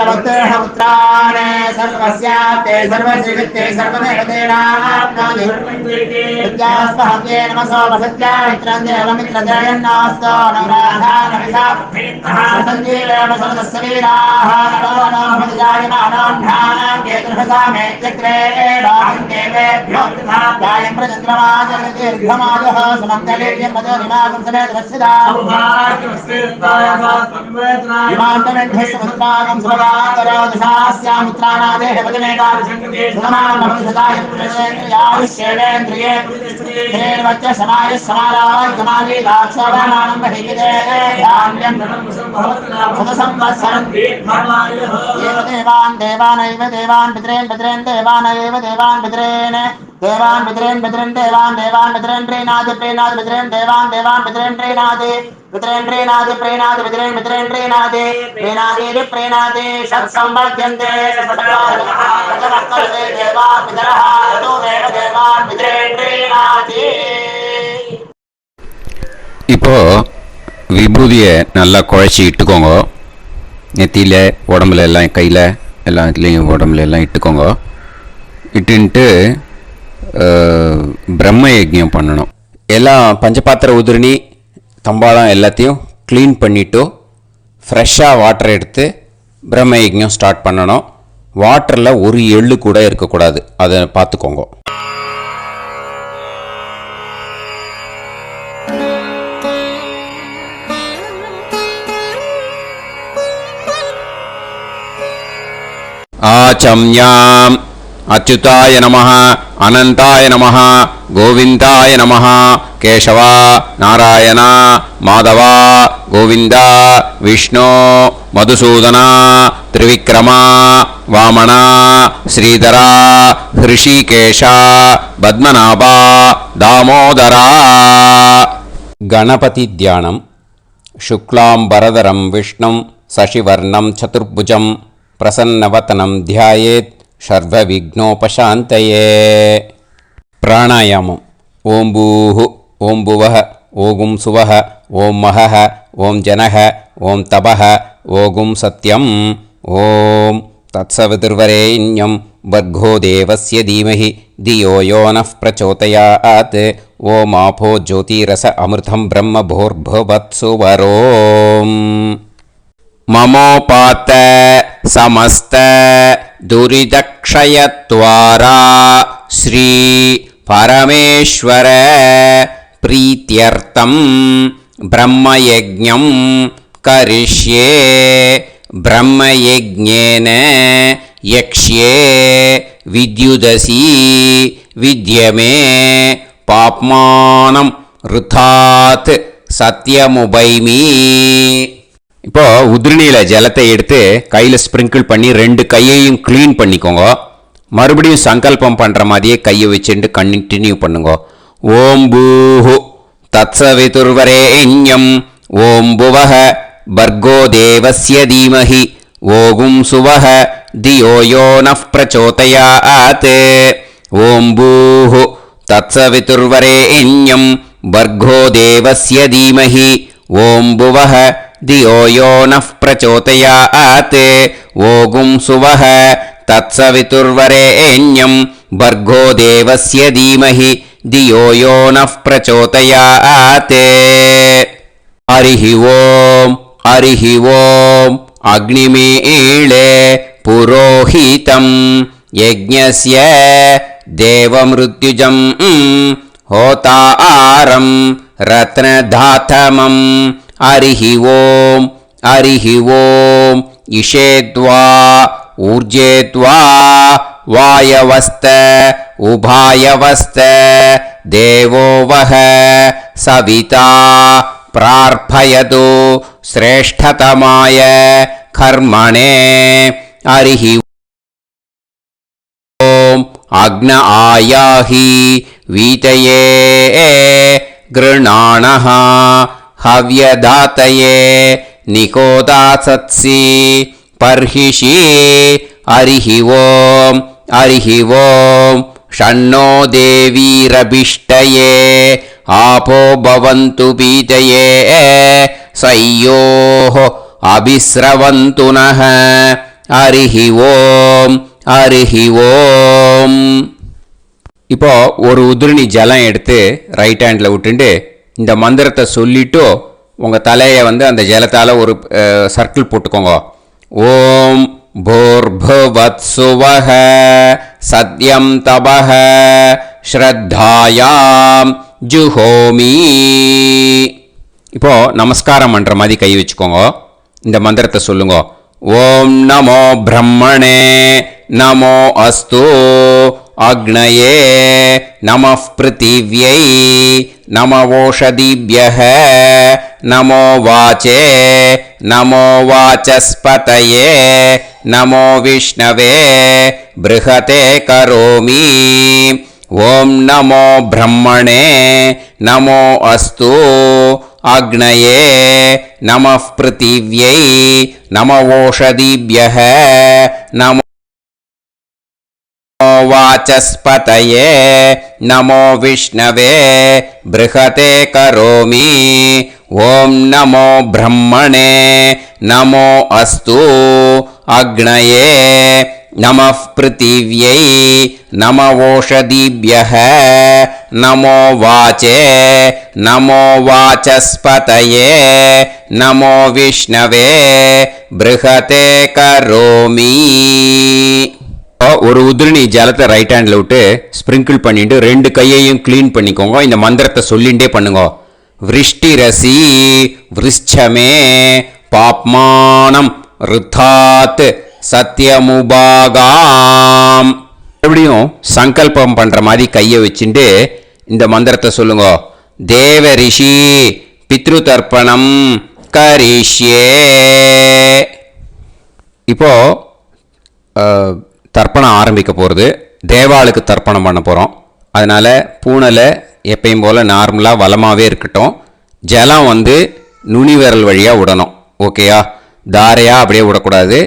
सर्वस्याप्ते सर्वश्रीवित्ते सर्वदेवतेनाप्नोति विद्यास्महव्ये नमसो वसत्या मित्रं देवमित्रजयन्नास्तो नवराधानविषाः सञ्जीवेम सर्वस्वीराः नमो भजायमानान्धानां केतुर्हसा मे चक्रे बाहुं देवेभ्यो गायं प्रचन्द्रमाजगदीर्घमाजः समन्तलेयं मदोनिमागं समेत वत्सिदा इमान्तमेध्यस्वपुत्रागं सुभगान्तरादशास्यामुत्राणादेह वदनेकाभिषङ्कृते सुधमानमभिषदाय पुरुषेन्द्रियायुष्येवेन्द्रिये हेर्वच्च समायः समाराय समाली दाक्षोभमानं बहिविदे धान्यं सुतसंवत्सरं एव देवान् देवानैव देवान् पितॄन् पितॄन् देवानैव देवान् पितॄन् देवान् पितॄन् पितॄन् देवान् देवान् पितॄन् प्रीणाति प्रीणाति पितॄन् देवान् देवान् पितॄन् प्रीणाति पितॄन् प्रीणाति प्रीणाति पितॄन् पितॄन् प्रीणाति प्रीणाति प्रीणाति षट्संवर्ध्यन्ते षट्संवर्ध्यन्ते देवा पितरः ततोमेव देवान् पितॄन् प्रीणाति. இப்போ விபூதியை நல்லா குழச்சி இட்டுக்கோங்க. நெத்தியில் உடம்புல எல்லாம் கையில் எல்லாம் இதுலேயும் உடம்புல எல்லாம் இட்டுக்கோங்க. இட்டுன்ட்டு பிரம்ம யஜ்ஞம் பண்ணணும். எல்லாம் பஞ்சபாத்திர உதிரணி தம்பாளம் எல்லாத்தையும் க்ளீன் பண்ணிவிட்டு ஃப்ரெஷ்ஷாக வாட்டர் எடுத்து பிரம்ம யஜ்ஞம் ஸ்டார்ட் பண்ணணும். வாட்டரில் ஒரு எள்ளு கூட இருக்கக்கூடாது. அதை பார்த்துக்கோங்க. ஆச்சம்யாம் அச்சுதாய நமஹ அனந்தாய நமஹ கோவிந்தாய நமஹ கேசவா நாராயணா மாதவா கோவிந்தா விஷ்ணு மதுசூதனா திரிவிக்ரமா வாமனா ஸ்ரீதரா ஹிருஷிகேஷா பத்மநாபா தாமோதரா. கணபதி தியானம். சுக்லாம்பரதரம் விஷ்ணும் சசிவர்ணம் சதுர்புஜம் பிரசன்னவதனம் தியாயேத் சர்வவிக்னோபசாந்தயே. பிராணாயாமம். ஓம் பூஹு ஓம் புவஹ ஓகும் சுவஹ ஓம் மஹஹ ஓம் ஜனஹ ஓம் தபஹ ஓகும் சத்யம். ஓம் தத்சவிதுர்வரேண்யம் வர்கோ தேவஸ்ய தீமஹி தியோ யோ நः பிரச்சோதயாத். ஓம் ஆபோ ஜோதிரஸ அமிர்தம் பிரம்ம பூர்புவத்சு வரோம். மமோபாத்த சமஸ்த துரிதக்ஷயத்வாரா ஸ்ரீ பரமேஸ்வர பிரீத்யர்த்தம் பிரம்மயஜ்ஞம் கரிஷ்யே. பிரம்மயஜ்ஞேன யக்ஷ்யே வித்யுதசி வித்யமே பாப்மானம் ருதாத் சத்யமுபைமி. இப்போ உதிரணியில் ஜலத்தை எடுத்து கையில் ஸ்ப்ரிங்கிள் பண்ணி 2 கையையும் க்ளீன் பண்ணிக்கோங்க. மறுபடியும் சங்கல்பம் பண்ணுற மாதிரியே கையை வச்சுட்டு கண்டினியூ பண்ணுங்க. ஓம் பூஹு தத்சவிதுர்வரேண்யம் ஓம் புவஹ பர்கோ தேவஸ்ய தீமஹி ஓகும் சுவஹ தியோ யோ நஃப் பிரச்சோதயாத். ஓம் பூஹு தத்சவிதுர்வரேண்யம் பர்கோ தேவஸ்ய தீமஹி ஓம் புவஹ தியோ யோ நஃப் பிரச்சோதயாத். ஓகும் சுவஹ தத்சவிதுர்வரேண்யம் பர்கோ தேவஸ்ய தீமஹி தியோ யோ நஃப் பிரச்சோதயாத். ஹரிஹி ஓம் ஹரிஹி ஓம் அக்னிமீளே புரோஹிதம் யஜ்ஞஸ்ய தேவமிருத்யுஜம் ஹோதாரம் ரத்னதாதமம். ஹரிஹி ஓம் ஹரிஹி ஓம் இஷேத்வா ஊர்ஜேத்வா வாயவஸ்த உபாயவஸ்த தேவோ வஹ சவிதா பிரார்ப்பயது ஸ்ரேஷ்டதமாய கர்மணே. ஹரிஹி ஓம் அக்ன ஆயாஹி வீதயே கிருணாணஹ ஹவ்யதாத்தயே நிகோதாசத்சி பர்ஹிஷி. ஹரிஹி ஓம் ஹரிஹி ஓம் ஷண்ணோ தேவீரபிஷ்டயே ஆபோ பவந்து பீதயே சய்யோஹ அபிஸ்ரவந்து நஹ. ஹரிஹி ஓம் ஹரிஹி ஓம். இப்போ ஒரு உதிரணி ஜலம் எடுத்து ரைட் ஹேண்டில் விட்டுண்டு இந்த மந்திரத்தை சொல்லிட்டு உங்கள் தலையை அந்த ஜலத்தால் ஒரு சர்க்கிள் போட்டுக்கோங்க. ஓம் பூர்புவத்சுவஹ சத்யம் தபஹ ஸ்ரத்தாயாம் ஜுஹோமி. இப்போ நமஸ்காரம் பண்ணுற மாதிரி கை வச்சுக்கோங்க. இந்த மந்திரத்தை சொல்லுங்க. ஓம் நமோ பிரம்மணே நமோ அஸ்து அக்னயே நமः பிருத்திவ்யை நமவோஷதிभ्यः நமோ வாச்சே நமோ வாசஸ்பதயே நமோ விஷ்ணவே ப்ருஹதே கரோமி. ஓம் நமோ பிரம்மணே நமோ அஸ்து அக்னயே நமः பிருத்திவ்யை நமவோஷதிभ्यः நமோ வாசஸ்பதயே நமோ விஷ்ணவே ப்ருஹதே கரோமி. ஓம் நமோ பிரம்மணே நமோ அஸ்து அக்னயே நமः பிருத்திவ்யை நமவோஷதிभ्यः நமோ வாச்சே நமோ வாசஸ்பதயே நமோ விஷ்ணவே ப்ருஹதே கரோமி. ஒரு உதிரணி ஜலத்தை ரைட் ஹேண்டில் விட்டு ஸ்ப்ரிங்கிள் பண்ணிட்டு 2 கையையும் க்ளீன் பண்ணிக்கோங்க. இந்த மந்திரத்தை சொல்லிகிட்டே பண்ணுங்க. விருஷ்டிரசி விருஷ்சமே பாப்மானம் ருத்தாத் சத்யமுபாகாம். மறுபடியும் சங்கல்பம் பண்ணுற மாதிரி கையை வச்சுட்டு இந்த மந்திரத்தை சொல்லுங்க. தேவ ரிஷி பித்ரு தர்ப்பணம் கரிஷ்யே. இப்போ தர்ப்பணம் ஆரம்பிக்க போகிறது. தேவாளுக்கு தர்ப்பணம் பண்ண போகிறோம். அதனால் பூனலை எப்பயும் போல் நார்மலாக வளமாகவே இருக்கட்டும். ஜலம் நுனி விரல் வழியாக விடணும். ஓகேயா? தாரையாக அப்படியே விடக்கூடாது.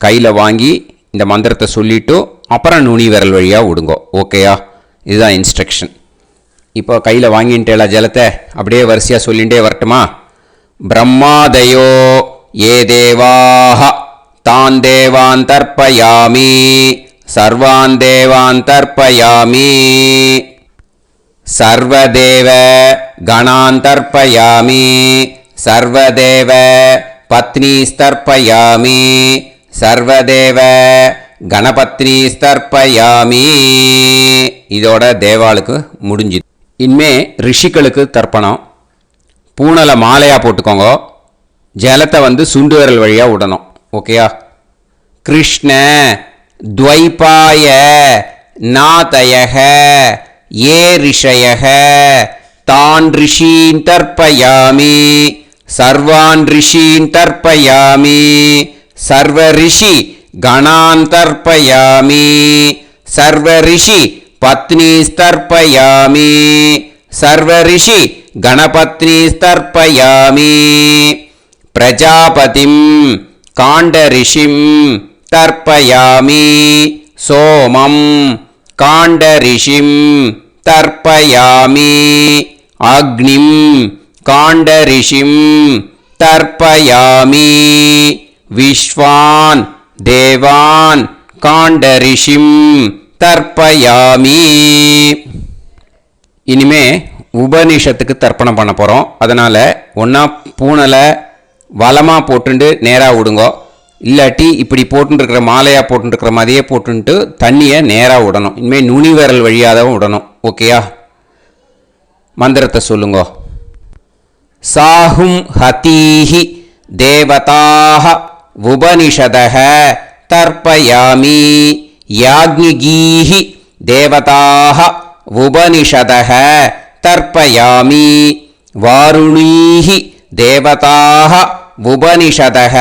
கையில் வாங்கி இந்த மந்திரத்தை சொல்லிவிட்டு அப்புறம் நுனி விரல் வழியாக விடுங்கோ. ஓகேயா? இதுதான் இன்ஸ்ட்ரக்ஷன். இப்போ கையில் வாங்கிட்டேல ஜலத்தை அப்படியே வரிசையாக சொல்லிகிட்டே வரட்டுமா? பிரம்மாதயோ ஏ தேவாஹ தான் தேவான் தர்ப்பயாமி சர்வான் தேவான் தர்ப்பயாமி சர்வதேவ கணான் தர்ப்பயாமி சர்வதேவ பத்னீஸ்தர்ப்பயாமி சர்வதேவ கணபத்னீஸ்தர்ப்பயாமி. இதோட தேவாளுக்கு முடிஞ்சுது. இனிமே ரிஷிகளுக்கு தர்ப்பணம். பூனலை மாலையாக போட்டுக்கோங்க. ஜலத்தை சுண்டு விரல் வழியாக விடணும். ஓகேயா? கிருஷ்ண द्वैपाय नातयः ये ऋषयः तान् ऋषीन् तर्पयामि सर्वान् ऋषीन् तर्पयामि सर्व ऋषि गणान् तर्पयामि सर्व ऋषि पत्नीस्तर्पयामि सर्व ऋषि गणपत्नीस्तर्पयामि प्रजापतिं काण्डऋषिं तर्पयामि सोमं काण्डऋषिं तर्पयामि अग्निं काण्डऋषिं तर्पयामि विश्वान् देवान् काण्डऋषिं तर्पयामि இனிமே உபனிஷத்துக்கு தர்ப்பணம் பண்ண போகிறோம். அதனால் ஒன்றா பூனலை வலமாக போட்டுண்டு நேராக விடுங்கோ, இல்லாட்டி இப்படி போட்டுருக்கிற மாலையாக போட்டுருக்கிற மாதிரியே போட்டுன்ட்டு தண்ணியை நேராக விடணும். இனிமேல் நுனி விரல் வழியாக தான் விடணும். ஓகேயா? மந்திரத்தை சொல்லுங்கோ. சாஹும் ஹதீஹி தேவதாக உபனிஷதः தர்ப்பயாமி யாக்ஞிகீஹி தேவதாக உபனிஷதः தர்ப்பயாமி வாருணீஹி தேவதாக உபனிஷதः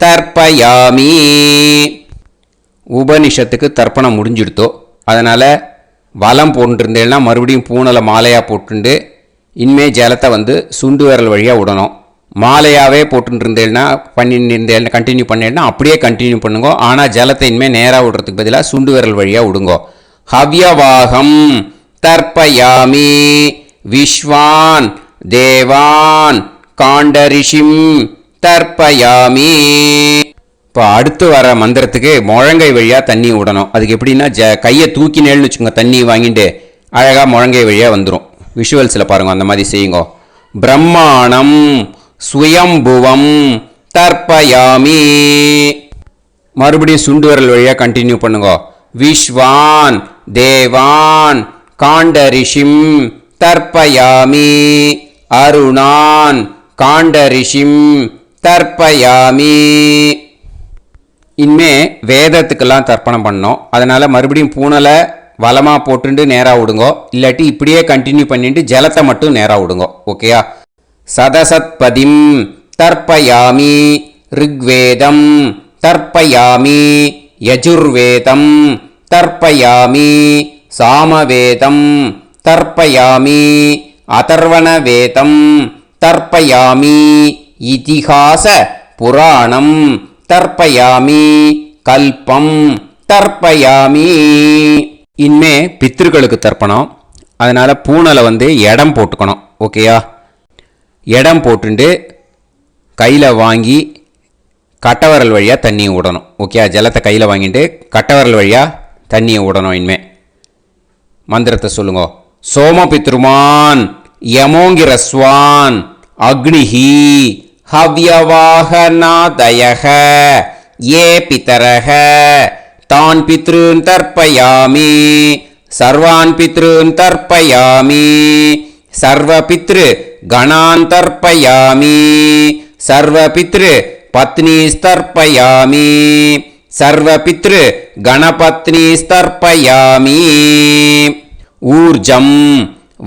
தர்ப்பயாமி. உபனிஷத்துக்கு தர்ப்பணம் முடிஞ்சிடுத்தோ, அதனால் வலம் போட்டுருந்தேன்னா மறுபடியும் பூனலை மாலையாக போட்டுண்டு இனிமே ஜலத்தை வந்து சுண்டு விரல் வழியாக விடணும். மாலையாகவே போட்டுருந்தேன்னா பண்ணிருந்தேன் கண்டினியூ பண்ணேன்னா அப்படியே கண்டினியூ பண்ணுங்க. ஆனால் ஜலத்தை இனிமேல் நேராக விடுறதுக்கு பதிலாக சுண்டு விரல் வழியாக விடுங்கோ. ஹவ்யவாகம் தர்ப்பயாமி விஸ்வான் தேவான் காண்டரிஷிம் தர்ப்பயாமி. இப்போ அடுத்து வர மந்திரத்துக்கு முழங்கை வழியாக தண்ணி விடணும். அதுக்கு எப்படின்னா கையை தூக்கினேன்னு வச்சுக்கோங்க, தண்ணி வாங்கிட்டு அழகாக முழங்கை வழியாக வந்துடும். விஷுவல்ஸில் பாருங்க, அந்த மாதிரி செய்யுங்க. பிரம்மாணம் சுயம்புவம் தர்ப்பயாமி. மறுபடியும் சுண்டு விரல் வழியாக கண்டினியூ பண்ணுங்க. விஸ்வான் தேவான் காண்டரிஷிம் தர்ப்பயாமி அருணான் காண்டரிஷிம் தர்ப்பயாமி. இனிமே வேதத்துக்கெல்லாம் தர்ப்பணம் பண்ணோம். அதனால் மறுபடியும் பூனலை வலமாக போட்டுட்டு நேராக விடுங்கோ, இல்லாட்டி இப்படியே கண்டினியூ பண்ணிட்டு ஜலத்தை மட்டும் நேராக விடுங்கோ. ஓகேயா? சதசத்பதிம் தர்ப்பயாமி ரிக்வேதம் தர்ப்பயாமி யஜுர்வேதம் தர்ப்பயாமி சாமவேதம் தர்ப்பயாமி அதர்வணவேதம் தர்ப்பயாமி இதிஹாச புராணம் தர்ப்பயாமி கல்பம் தர்ப்பயாமி. இனிமே பித்ருக்களுக்கு தர்ப்பணம். அதனால் பூனலை வந்து இடம் போட்டுக்கணும். ஓகேயா? இடம் போட்டுண்டு கையில் வாங்கி கட்டவரல் வழியாக தண்ணியை விடணும். ஓகே? ஜலத்தை கையில் வாங்கிட்டு கட்டவரல் வழியாக தண்ணியை விடணும். இனிமே மந்திரத்தை சொல்லுங்க. சோமபித்ருமான் யமோங்கிரஸ்வான் அக்னிஹி ஹவ்யவாகநாதயः ये पितरः तान् पितॄन् तर्पयामि सर्वान् पितॄन् तर्पयामि सर्वपितृ गणान् तर्पयामि सर्वपितृ पत्नीस्तर्पयामि सर्वपितृ गणपत्नीस्तर्पयामि. ऊर्जं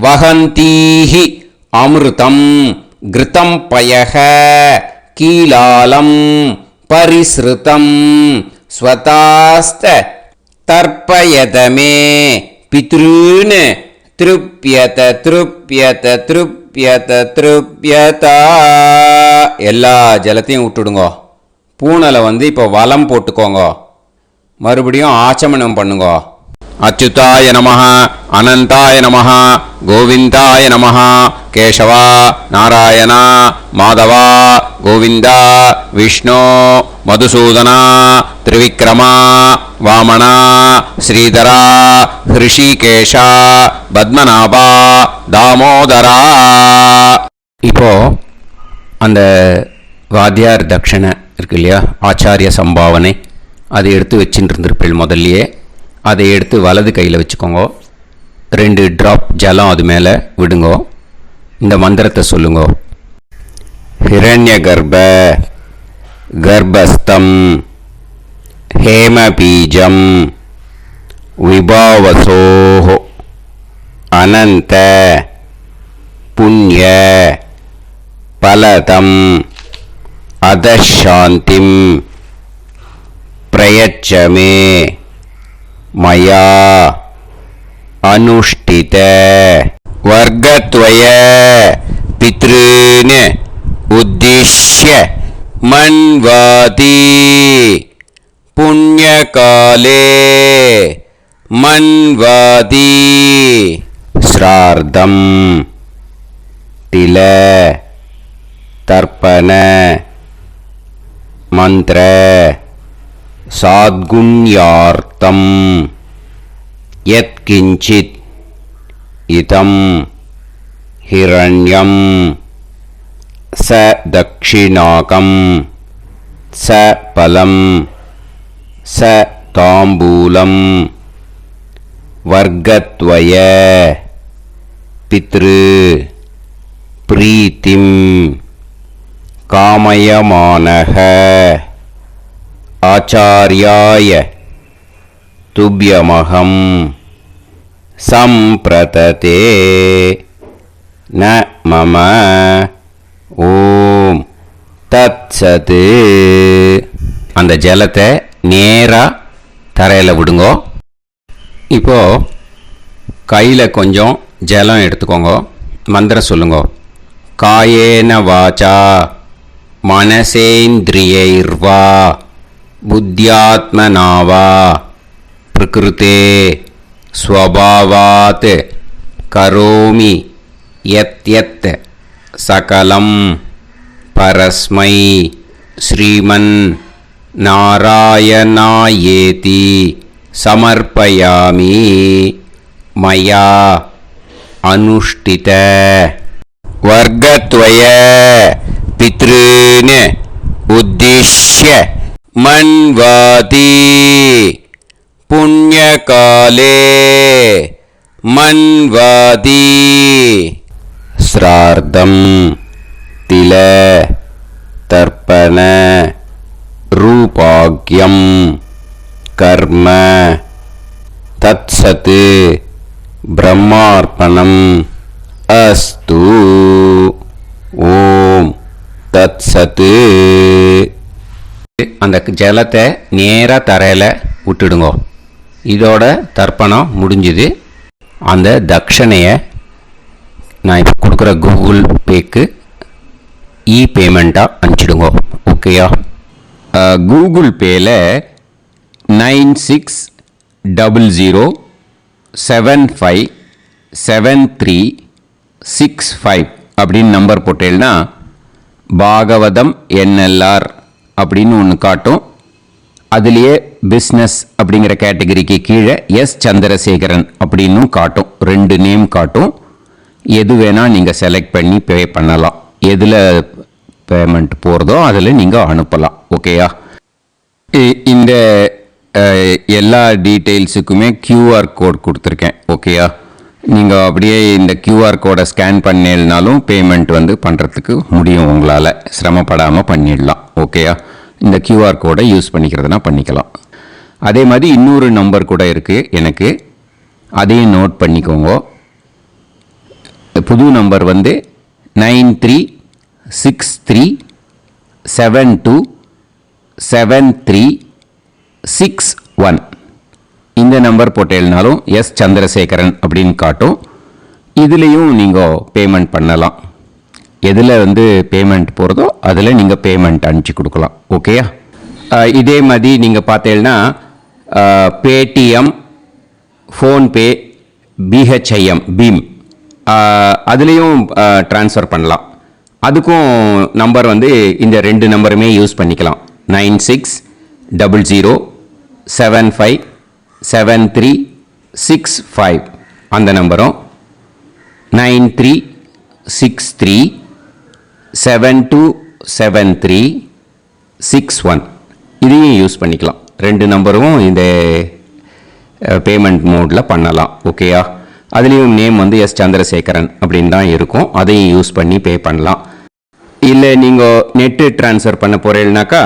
वहन्तीः अमृतं घृतं पयः कीलालं परिसृतं स्वतास्त तर्पयत मे पितॄन् तृप्यत तृप्यत तृप्यत तृप्यत. எல்லா ஜலத்தையும் விட்டுடுங்கோ. பூனலை வந்து இப்போ வலம் போட்டுக்கோங்க. மறுபடியும் ஆச்சமனம் பண்ணுங்க. அச்சுதாய நமஹ அனந்தாய நமஹ கோவிந்தாய நமஹ கேசவா நாராயணா மாதவா கோவிந்தா விஷ்ணு மதுசூதனா திரிவிக்ரமா வாமனா ஸ்ரீதரா ஹிருஷிகேஷா பத்மநாபா தாமோதரா. இப்போ அந்த வாத்தியார் தட்சணை இருக்கு இல்லையா, ஆச்சாரிய சம்பாவனை, அதை எடுத்து வச்சுட்டு இருந்திருப்பேன் முதல்லையே. அதை எடுத்து வலது கையில் வச்சுக்கோங்க. 2 ட்ராப் ஜலம் அது மேலே விடுங்கோ. இந்த மந்திரத்தை சொல்லுங்க. ஹிரண்ய கர்ப்ப கர்ப்பஸ்தம் हेमबीजं विभावसोः अनन्त पुण्य फलदम् अधशान्तिं प्रयच्छ मे मया अनुष्ठित वर्गद्वय पितॄन् उद्दिश्य मन्वाति पुण्यकाले मन्वाति श्रार्धं तिल तर्पण मंत्र साद्गुण्यार्थं यत्किंचित् इदं हिरण्यं स दक्षिणाकं स फलं स ताम्बूलं वर्गद्वय पितृ प्रीतिं कामयमानः आचार्याय तुभ्यमहं संप्रतते न मम ஓம் தத்சது. அந்த ஜலத்தை நேராக தரையில் விடுங்கோ. இப்போ கையில் கொஞ்சம் ஜலம் எடுத்துக்கோங்க. மந்திரம் சொல்லுங்க. காயேன வாச்சா மனசேந்திரியைர்வா புத்தியாத்மனாவா பிரகிருதே ஸ்வபாவாத் கரோமி யத் யத் सकलं परस्मै श्रीमन् नारायणायेति समर्पयामि मया अनुष्ठित वर्गद्वय पितॄन् उद्दिश्य मन्वाति पुण्यकाले मन्वाति श्रार्धं तिल तर्पण रूपाग्यं कर्म तत्सत् ब्रह्मार्पणम् अस्तु. ஓம் தத்சத். அந்த ஜலத்தை நேராக தரையில் விட்டுடுங்க. இதோட தர்ப்பணம் முடிஞ்சுது. அந்த தட்சணையை நான் இப்போ கொடுக்குற கூகுள் பேக்கு பேமெண்ட்டாக அனுப்பிச்சிடுங்க. ஓகேயா? கூகுள் பேயில் 9600757365 அப்படின்னு நம்பர் போட்டேன்னா பாகவதம் என்எல்ஆர் அப்படின்னு ஒன்று காட்டும். அதுலேயே பிஸ்னஸ் அப்படிங்கிற கேட்டகரிக்கு கீழே எஸ் சந்திரசேகரன் அப்படின்னும் காட்டும். 2 நேம் காட்டும். எது வேணால் நீங்கள் செலக்ட் பண்ணி பே பண்ணலாம். எதில் பேமெண்ட் போகிறதோ அதில் நீங்கள் அனுப்பலாம். ஓகேயா? இந்த எல்லா டீட்டெயில்ஸுக்குமே கியூஆர் கோட் கொடுத்துருக்கேன். ஓகேயா? நீங்கள் அப்படியே இந்த கியூஆர் கோடை ஸ்கேன் பண்ணினாலும் பேமெண்ட் பண்ணுறதுக்கு முடியும். உங்களால் சிரமப்படாமல் பண்ணிடலாம். ஓகேயா? இந்த கியூஆர் கோடை யூஸ் பண்ணிக்கிறதுனா பண்ணிக்கலாம். அதே மாதிரி இன்னொரு நம்பர் கூட இருக்குது எனக்கு. அதையும் நோட் பண்ணிக்கோங்க. புது நம்பர் 9363727361. இந்த நம்பர் போட்டேல்னாலும் எஸ் சந்திரசேகரன் அப்படின்னு காட்டும். இதுலேயும் நீங்கள் பேமெண்ட் பண்ணலாம். எதில் பேமெண்ட் போகிறதோ அதில் நீங்கள் பேமெண்ட் அனுப்பிச்சி கொடுக்கலாம். ஓகேயா? இதே மாதிரி நீங்கள் பார்த்தேன்னா பேடிஎம், ஃபோன்பே, பிஹெச்ஐஎம், பீம் அதுலேயும் ட்ரான்ஸ்ஃபர் பண்ணலாம். அதுக்கும் நம்பர் இந்த 2 நம்பருமே யூஸ் பண்ணிக்கலாம். 9600757365 அந்த நம்பரும் 9363727361 இதையும் யூஸ் பண்ணிக்கலாம். 2 நம்பரும் இந்த பேமெண்ட் மோடில் பண்ணலாம். ஓகேயா? அதுலேயும் நேம் எஸ் சந்திரசேகரன் அப்படின்னு தான் இருக்கும். அதையும் யூஸ் பண்ணி பே பண்ணலாம். இல்லை நீங்கள் நெட்டு ட்ரான்ஸ்ஃபர் பண்ண போகிறீங்கனாக்கா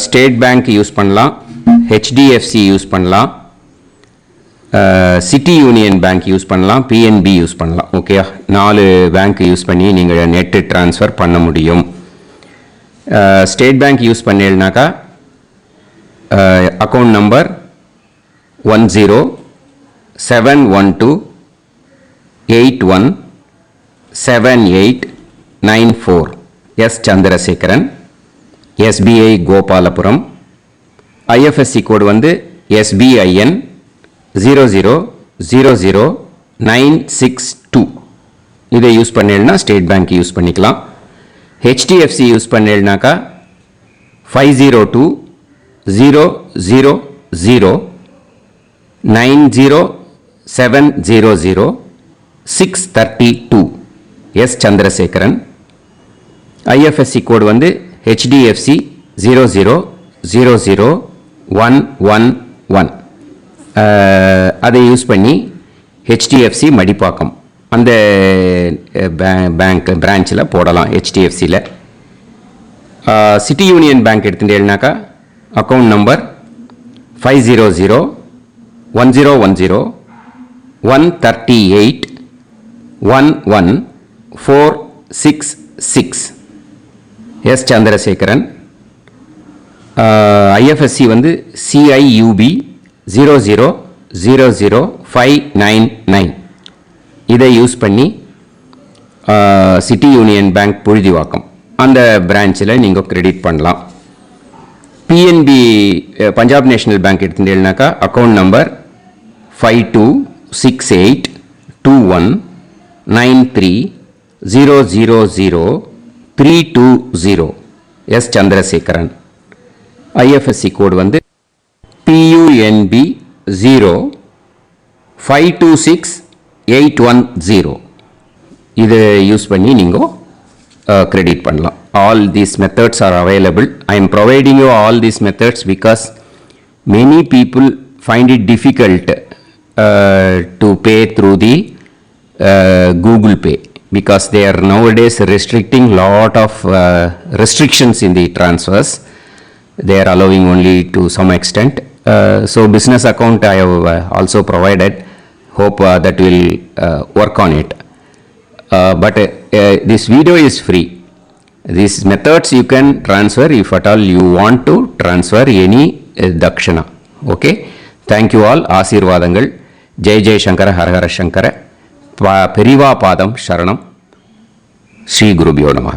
ஸ்டேட் பேங்க் யூஸ் பண்ணலாம், ஹெச்டிஎஃப்சி யூஸ் பண்ணலாம், சிட்டி யூனியன் பேங்க் யூஸ் பண்ணலாம், பிஎன்பி யூஸ் பண்ணலாம். ஓகே, 4 பேங்க் யூஸ் பண்ணி நீங்கள் நெட்டு ட்ரான்ஸ்ஃபர் பண்ண முடியும். ஸ்டேட் பேங்க் யூஸ் பண்ணீங்கன்னாக்கா account number 1071281789 S Chandrasekaran, SBI Gopalapuram. IFSC code வந்து SBIN 0000962. இதை யூஸ் பண்ணீங்கன்னா ஸ்டேட் பேங்க் யூஸ் பண்ணிக்கலாம். ஹெச்டிஎஃப்சி யூஸ் பண்ணீங்கன்னாக்கா 5020090700 எஸ் சந்திரசேகரன். ஐஎஃப்எஸ்சி கோடு வந்து HDFC 0000111. அதை யூஸ் பண்ணி ஹெச்டிஎஃப்சி மடிப்பாக்கம் அந்த பேங்க் பிரான்ச்சில் போடலாம். ஹெச்டிஎஃப்சியில் சிட்டி யூனியன் பேங்க் எடுத்துட்டேன்னாக்கா account number 5001010381146 S Chandrasekaran. IFSC வந்து CIUB 0000599. இதை யூஸ் பண்ணி சிட்டி யூனியன் பேங்க் புழுதிவாக்கம் அந்த பிரான்ச்சில் நீங்கள் கிரெடிட் பண்ணலாம். பிஎன்பி பஞ்சாப் நேஷனல் பேங்க் எடுத்துட்டீங்கன்னாக்கா account number 52682193000320 S Chandrasekaran. IFSC code வந்து PUNB 0526810. இதை யூஸ் பண்ணி நீங்கள் கிரெடிட் பண்ணலாம். All these methods are available. I am providing you all these methods because many people find it difficult to pay through the Google Pay because they are nowadays restricting lot of restrictions in the transfers. They are allowing only to some extent. So business account I have also provided. Hope that will work on it. But this video is free. These methods you can transfer if at all you want to transfer any dakshana. Okay. Thank you all. ஆசீர்வாதங்கள். ஜெய் ஜெய் சங்கர ஹரஹர சங்கர. பெரிவா பாதம் சரணம். ஸ்ரீ குருபியோ நமஹ.